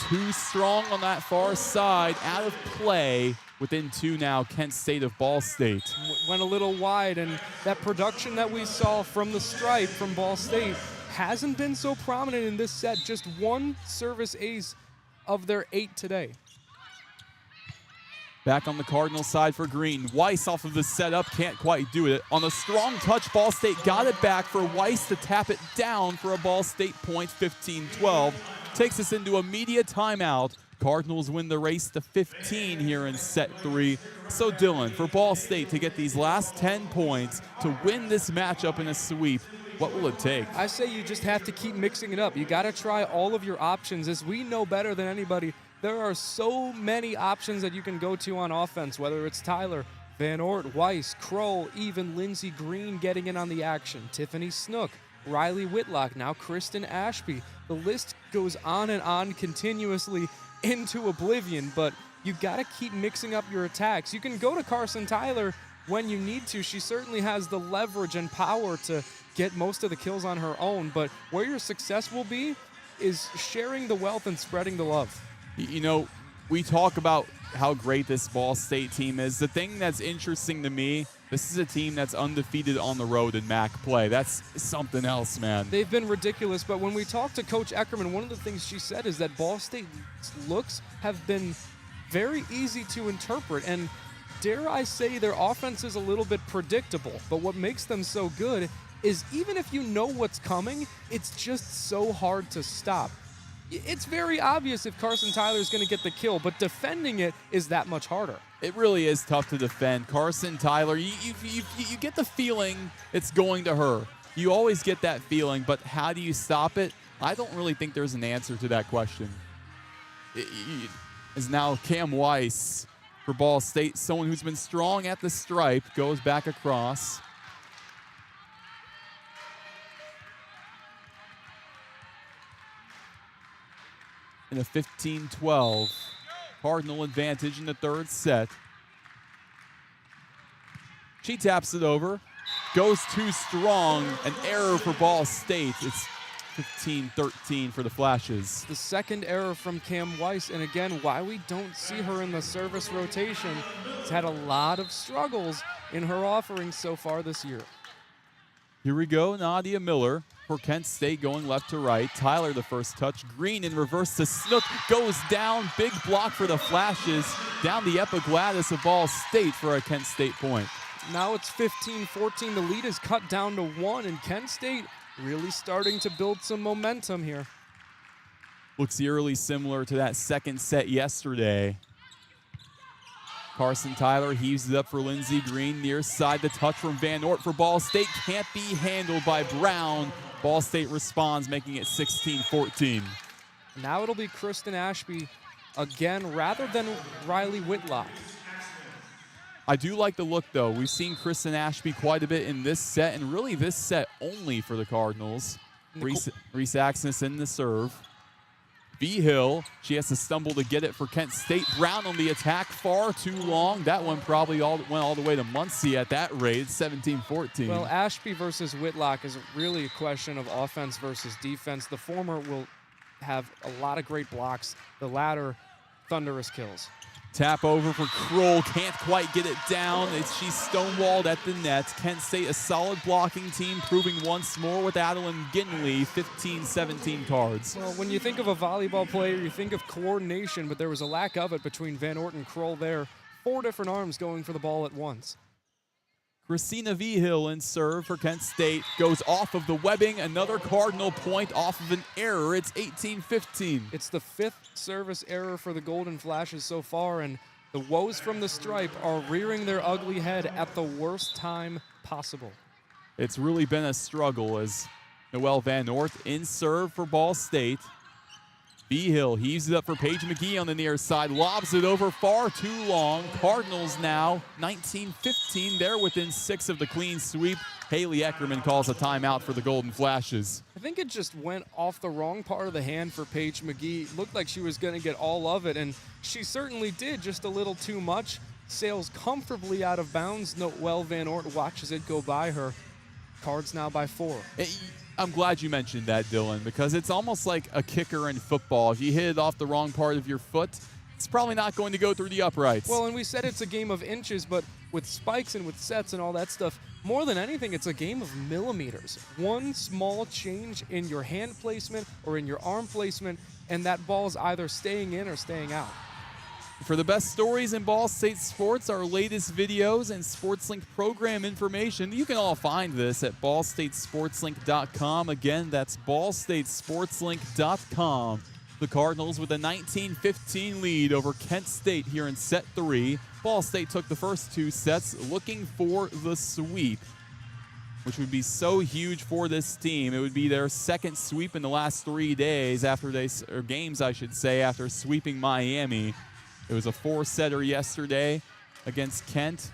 Too strong on that far side, out of play. Within 2 now, Kent State of Ball State. Went a little wide, and that production that we saw from the stripe from Ball State hasn't been so prominent in this set. Just 1 service ace of their 8 today. Back on the Cardinal side for Green. Weiss off of the setup, can't quite do it. On a strong touch, Ball State got it back for Weiss to tap it down for a Ball State point, 15-12. Takes us into a media timeout. Cardinals win the race to 15 here in set 3. So Dylan, for Ball State to get these last 10 points to win this matchup in a sweep, what will it take? I say you just have to keep mixing it up. You got to try all of your options. As we know better than anybody, there are so many options that you can go to on offense, whether it's Tyler, Van Oort, Weiss, Kroll, even Lindsey Green getting in on the action, Tiffany Snook, Riley Whitlock, now Kristen Ashby. The list goes on and on continuously into oblivion, but you got to keep mixing up your attacks. You can go to Carson Tyler when you need to. She certainly has the leverage and power to get most of the kills on her own, but where your success will be is sharing the wealth and spreading the love. You know, we talk about how great this Ball State team is. The thing that's interesting to me, this is a team that's undefeated on the road in MAC play. That's something else, man. They've been ridiculous, but when we talked to Coach Eckerman, one of the things she said is that Ball State's looks have been very easy to interpret, and dare I say their offense is a little bit predictable, but what makes them so good is even if you know what's coming, it's just so hard to stop. It's very obvious if Carson Tyler is going to get the kill, but defending it is that much harder. It really is tough to defend. Carson Tyler, you get the feeling it's going to her. You always get that feeling, but how do you stop it? I don't really think there's an answer to that question. Is now Cam Weiss for Ball State, someone who's been strong at the stripe, goes back across. In a 15-12 Cardinal advantage in the third set. She taps it over. Goes too strong. An error for Ball State. It's 15-13 for the Flashes. The second error from Cam Weiss, and again, why we don't see her in the service rotation. She's had a lot of struggles in her offerings so far this year. Here we go, Nadia Miller for Kent State going left to right. Tyler the first touch. Green in reverse to Snook. Goes down. Big block for the Flashes. Down the epiglottis of Ball State for a Kent State point. Now it's 15-14. The lead is cut down to 1, and Kent State really starting to build some momentum here. Looks eerily similar to that second set yesterday. Carson Tyler heaves it up for Lindsey Green. Near side, the touch from Van Ort for Ball State. Can't be handled by Brown. Ball State responds, making it 16-14. Now it'll be Kristen Ashby again rather than Riley Whitlock. I do like the look, though. We've seen Kristen Ashby quite a bit in this set, and really this set only for the Cardinals. Reese Axness in the serve. V-Hill, she has to stumble to get it for Kent State. Brown on the attack, far too long. That one probably went all the way to Muncie at that rate. It's 17-14. Well, Ashby versus Whitlock is really a question of offense versus defense. The former will have a lot of great blocks. The latter, thunderous kills. Tap over for Kroll, can't quite get it down. She's stonewalled at the net. Kent State, a solid blocking team, proving once more with Adeline Ginley, 15-17 cards. Well, when you think of a volleyball player, you think of coordination, but there was a lack of it between Van Ort and Kroll there. 4 different arms going for the ball at once. Christina V-Hill in serve for Kent State. Goes off of the webbing. Another Cardinal point off of an error. It's 18-15. It's the 5th service error for the Golden Flashes so far, and the woes from the stripe are rearing their ugly head at the worst time possible. It's really been a struggle as Noelle Van Ort in serve for Ball State. V-Hill heaves it up for Paige McGee on the near side, lobs it over far too long. Cardinals now 19-15. They're within 6 of the clean sweep. Haley Eckerman calls a timeout for the Golden Flashes. I think it just went off the wrong part of the hand for Paige McGee. Looked like she was going to get all of it, and she certainly did, just a little too much. Sails comfortably out of bounds. Noelle Van Ort watches it go by her. Cards now by 4. I'm glad you mentioned that, Dylan, because it's almost like a kicker in football. If you hit it off the wrong part of your foot, it's probably not going to go through the uprights. Well, and we said it's a game of inches, but with spikes and with sets and all that stuff, more than anything, it's a game of millimeters. One small change in your hand placement or in your arm placement, and that ball's either staying in or staying out. For the best stories in Ball State sports, our latest videos, and SportsLink program information, you can all find this at ballstatesportslink.com. Again, that's ballstatesportslink.com. The Cardinals with a 19-15 lead over Kent State here in set 3. Ball State took the first 2 sets looking for the sweep, which would be so huge for this team. It would be their second sweep in the last 3 days games, I should say, after sweeping Miami. It was a 4-setter yesterday against Kent.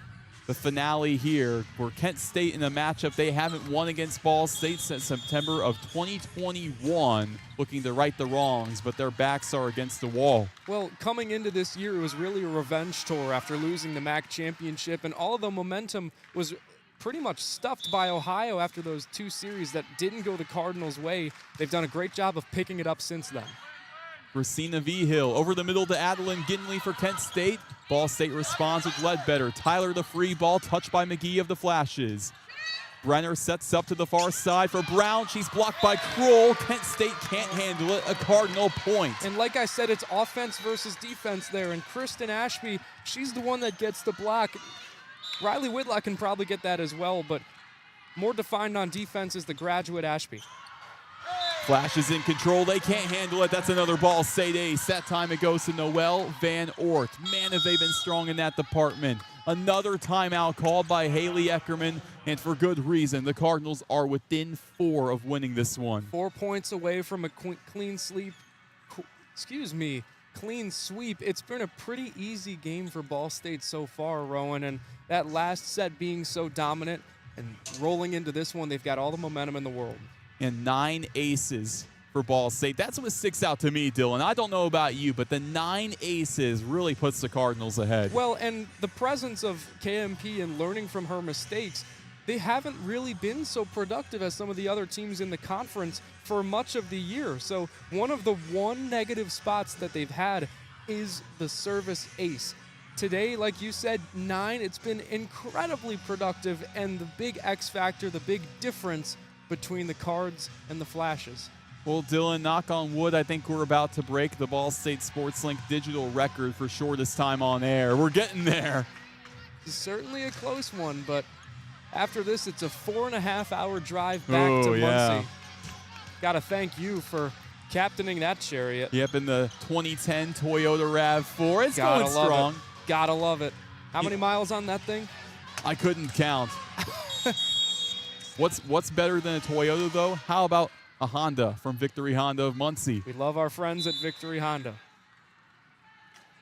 The finale here for Kent State in a matchup they haven't won against Ball State since September of 2021, looking to right the wrongs, but their backs are against the wall. Well, coming into this year, it was really a revenge tour after losing the MAC championship, and all of the momentum was pretty much stuffed by Ohio after those 2 series that didn't go the Cardinals' way. They've done a great job of picking it up since then. Christina V-Hill over the middle to Adeline Ginley for Kent State. Ball State responds with Ledbetter. Tyler the free ball, touched by McGee of the Flashes. Brenner sets up to the far side for Brown. She's blocked by Kroll. Kent State can't handle it. A Cardinal point. And like I said, it's offense versus defense there. And Kristen Ashby, she's the one that gets the block. Riley Whitlock can probably get that as well, but more defined on defense is the graduate Ashby. Flashes in control. They can't handle it. That's another Ball State ace. That time it goes to Noelle Van Ort. Man, have they been strong in that department. Another timeout called by Haley Eckerman, and for good reason. The Cardinals are within 4 of winning this one. 4 points away from a clean sweep. It's been a pretty easy game for Ball State so far, Roen, and that last set being so dominant and rolling into this one, they've got all the momentum in the world. And 9 aces for Ball State. That's what sticks out to me, Dylan. I don't know about you, but the 9 aces really puts the Cardinals ahead. Well, and the presence of KMP and learning from her mistakes, they haven't really been so productive as some of the other teams in the conference for much of the year. So one of the negative spots that they've had is the service ace. Today, like you said, 9, it's been incredibly productive, and the big X factor, the big difference between the Cards and the Flashes. Well, Dylan, knock on wood, I think we're about to break the Ball State SportsLink digital record for shortest time on air. We're getting there. It's certainly a close one, but after this, it's a 4.5-hour drive back to Muncie. Yeah. Got to thank you for captaining that chariot. Yep, in the 2010 Toyota RAV4. It's Gotta going love strong. It. Gotta love it. How many miles on that thing? I couldn't count. What's better than a Toyota, though? How about a Honda from Victory Honda of Muncie? We love our friends at Victory Honda.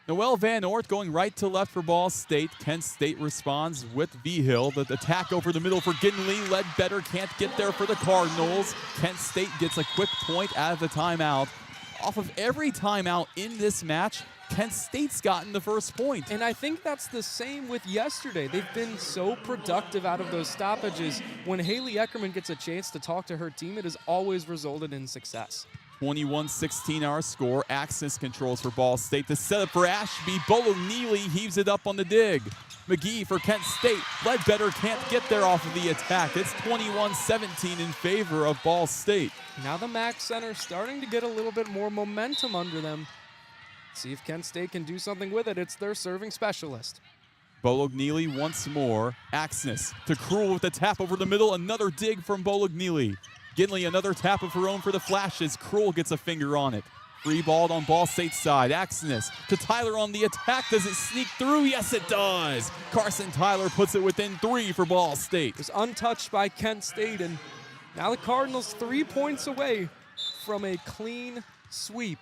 Noelle Van Oort going right to left for Ball State. Kent State responds with V-Hill. The attack over the middle for Ginley. Ledbetter can't get there for the Cardinals. Kent State gets a quick point out of the timeout. Off of every timeout in this match, Kent State's gotten the first point. And I think that's the same with yesterday. They've been so productive out of those stoppages. When Haley Eckerman gets a chance to talk to her team, it has always resulted in success. 21-16 our score. Axis controls for Ball State. The setup for Ashby. Bolognese heaves it up on the dig. McGee for Kent State. Ledbetter can't get there off of the attack. It's 21-17 in favor of Ball State. Now the MAC Center starting to get a little bit more momentum under them. See if Kent State can do something with it. It's their serving specialist. Bolognese once more. Axis to Krull with the tap over the middle. Another dig from Bolognese. Ginley, another tap of her own for the Flashes. Krull gets a finger on it. Free balled on Ball State's side. Axness to Tyler on the attack. Does it sneak through? Yes, it does. Carson Tyler puts it within 3 for Ball State. It was untouched by Kent State, and now the Cardinals 3 points away from a clean sweep.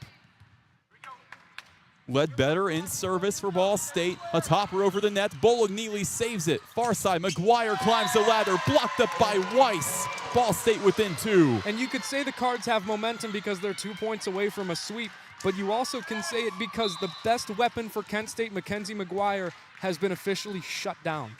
Ledbetter in service for Ball State. A topper over the net. Bolognese saves it. Far side. McGuire climbs the ladder. Blocked up by Weiss. Ball State within 2. And you could say the Cards have momentum because they're 2 points away from a sweep, but you also can say it because the best weapon for Kent State, Mackenzie McGuire, has been officially shut down.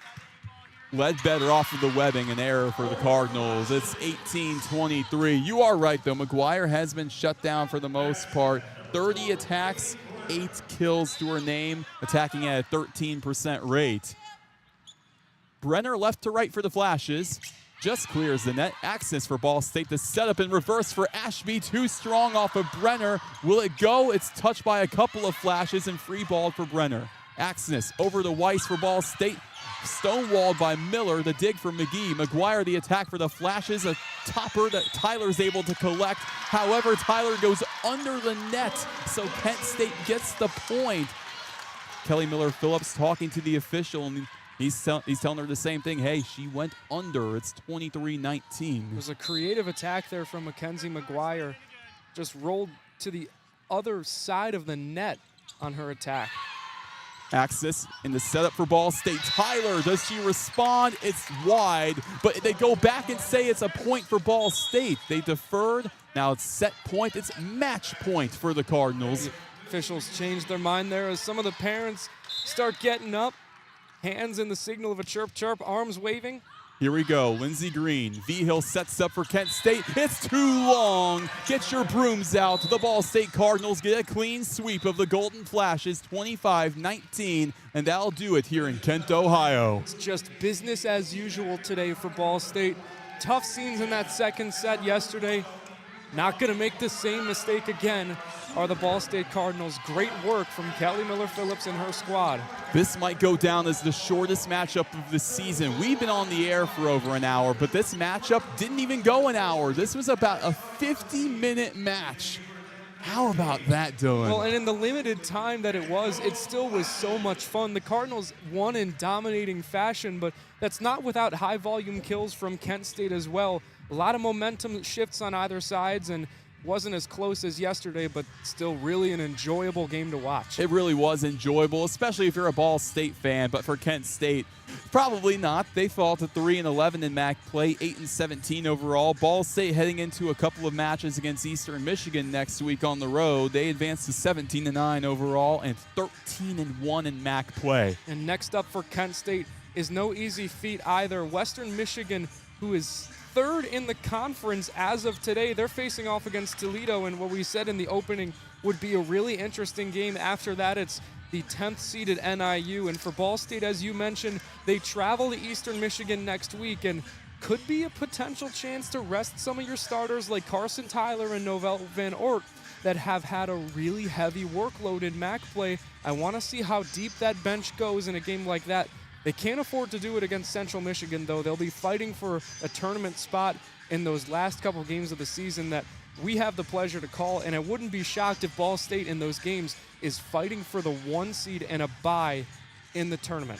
Ledbetter off of the webbing, an error for the Cardinals. It's 18-23. You are right, though. McGuire has been shut down for the most part. 30 attacks, 8 kills to her name, attacking at a 13% rate. Brenner left to right for the Flashes. Just clears the net. Axis for Ball State. The setup in reverse for Ashby. Too strong off of Brenner. Will it go? It's touched by a couple of Flashes and free balled for Brenner. Axis over to Weiss for Ball State. Stonewalled by Miller. The dig for McGee. McGuire the attack for the Flashes. A topper that Tyler's able to collect. However, Tyler goes under the net, so Kent State gets the point. Kelly Miller-Phillips talking to the official, and he's telling her the same thing. Hey, she went under. It's 23-19. It was a creative attack there from Mackenzie McGuire. Just rolled to the other side of the net on her attack. Axis in the setup for Ball State. Tyler, does she respond? It's wide, but they go back and say it's a point for Ball State. They deferred. Now it's set point. It's match point for the Cardinals. The officials changed their mind there as some of the parents start getting up. Hands in the signal of a chirp chirp, arms waving. Here we go. Lindsey Green. V-Hill sets up for Kent State. It's too long. Get your brooms out. The Ball State Cardinals get a clean sweep of the Golden Flashes, 25-19, and that'll do it here in Kent, Ohio. It's just business as usual today for Ball State. Tough scenes in that second set yesterday. Not going to make the same mistake again are the Ball State Cardinals. Great work from Kelly Miller-Phillips and her squad. This might go down as the shortest matchup of the season. We've been on the air for over an hour, but this matchup didn't even go an hour. This was about a 50-minute match. How about that, Dylan? Well, and in the limited time that it still was so much fun. The Cardinals won in dominating fashion, but that's not without high-volume kills from Kent State as well. A lot of momentum shifts on either sides, and wasn't as close as yesterday, but still really an enjoyable game to watch. It really was enjoyable, especially if you're a Ball State fan, but for Kent State, probably not. They fall to 3-11 in MAC play, 8-17 overall. Ball State heading into a couple of matches against Eastern Michigan next week on the road. They advance to 17-9 overall and 13-1 in MAC play. And next up for Kent State is no easy feat either. Western Michigan, who is third in the conference as of today, they're facing off against Toledo, and what we said in the opening would be a really interesting game. After that, it's the 10th seeded NIU, and for Ball State, as you mentioned, they travel to Eastern Michigan next week, and could be a potential chance to rest some of your starters like Carson Tyler and Novell Van Ort that have had a really heavy workload in MAC play. I want to see how deep that bench goes in a game like that. They can't afford to do it against Central Michigan, though. They'll be fighting for a tournament spot in those last couple games of the season that we have the pleasure to call, and I wouldn't be shocked if Ball State in those games is fighting for the 1 seed and a bye in the tournament.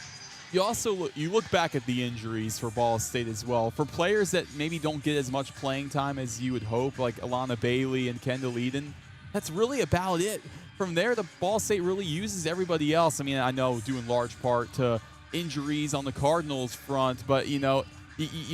You also look back at the injuries for Ball State as well. For players that maybe don't get as much playing time as you would hope, like Alana Bailey and Kendall Eden, that's really about it. From there, the Ball State really uses everybody else. I mean, I know due in large part to injuries on the Cardinals front, but you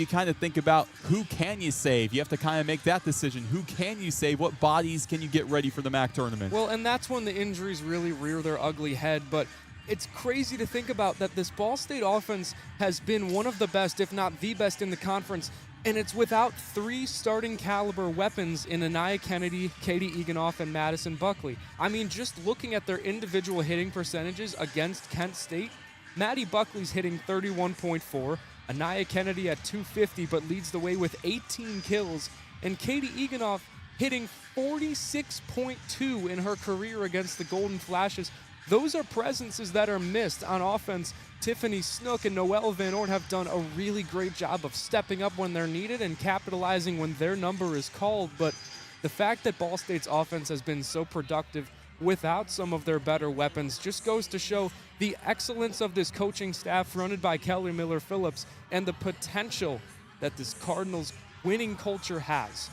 kind of think about who can you save. You have to kind of make that decision. Who can you save? What bodies can you get ready for the MAC tournament? Well, and that's when the injuries really rear their ugly head, but it's crazy to think about that this Ball State offense has been one of the best, if not the best in the conference, and it's without 3 starting caliber weapons in Anaya Kennedy, Katie Eganoff, and Madison Buckley. I mean, just looking at their individual hitting percentages against Kent State, Maddie Buckley's hitting 31.4, Anaya Kennedy at 250 but leads the way with 18 kills, and Katie Eganoff hitting 46.2 in her career against the Golden Flashes. Those are presences that are missed on offense. Tiffany Snook and Noelle Van Ort have done a really great job of stepping up when they're needed and capitalizing when their number is called, but the fact that Ball State's offense has been so productive without some of their better weapons just goes to show the excellence of this coaching staff fronted by Kelly Miller Phillips and the potential that this Cardinals winning culture has.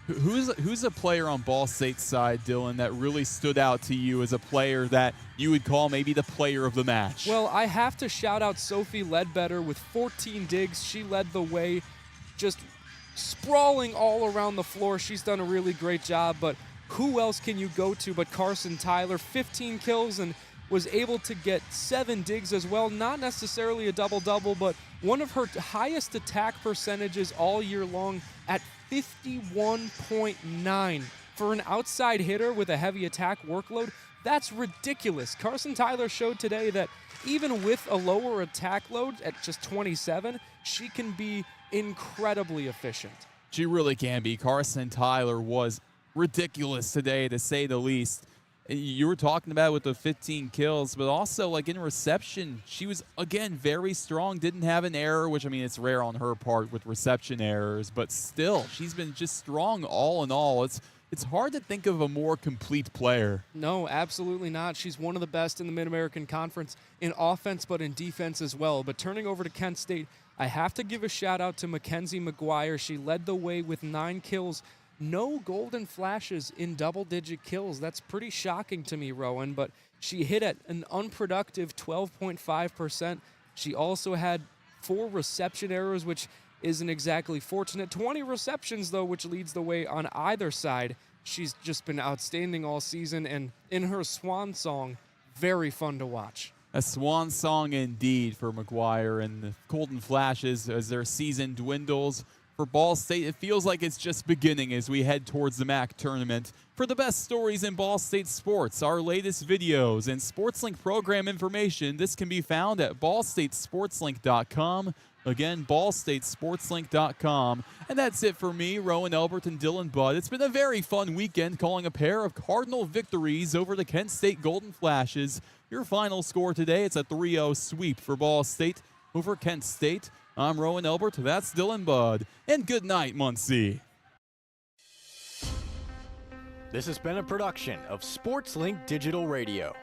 Who's a player on Ball State's side, Dylan, that really stood out to you as a player that you would call maybe the player of the match? Well, I have to shout out Sophie Ledbetter with 14 digs. She led the way, just sprawling all around the floor. She's done a really great job, but who else can you go to but Carson Tyler? 15 kills and was able to get 7 digs as well. Not necessarily a double-double, but one of her highest attack percentages all year long at 51.9. For an outside hitter with a heavy attack workload, that's ridiculous. Carson Tyler showed today that even with a lower attack load at just 27, she can be incredibly efficient. She really can be. Carson Tyler was ridiculous today, to say the least. You were talking about with the 15 kills, but also like in reception, she was, again, very strong. Didn't have an error, which, I mean, it's rare on her part with reception errors, but still, she's been just strong all in all. It's hard to think of a more complete player. No, absolutely not. She's one of the best in the Mid-American Conference in offense, but in defense as well. But turning over to Kent State, I have to give a shout-out to Mackenzie McGuire. She led the way with 9 kills. No Golden Flashes in double-digit kills. That's pretty shocking to me, Roen, but she hit at an unproductive 12.5%. She also had 4 reception errors, which isn't exactly fortunate. 20 receptions, though, which leads the way on either side. She's just been outstanding all season, and in her swan song, very fun to watch. A swan song indeed for McGuire and the Golden Flashes as their season dwindles. For Ball State, it feels like it's just beginning as we head towards the MAC tournament. For the best stories in Ball State sports, our latest videos, and SportsLink program information, this can be found at ballstatesportslink.com. Again, ballstatesportslink.com. And that's it for me, Roen Elbert and Dylan Budd. It's been a very fun weekend calling a pair of Cardinal victories over the Kent State Golden Flashes. Your final score today, it's a 3-0 sweep for Ball State over Kent State. I'm Roen Elbert, that's Dylan Budd, and good night, Muncie. This has been a production of SportsLink Digital Radio.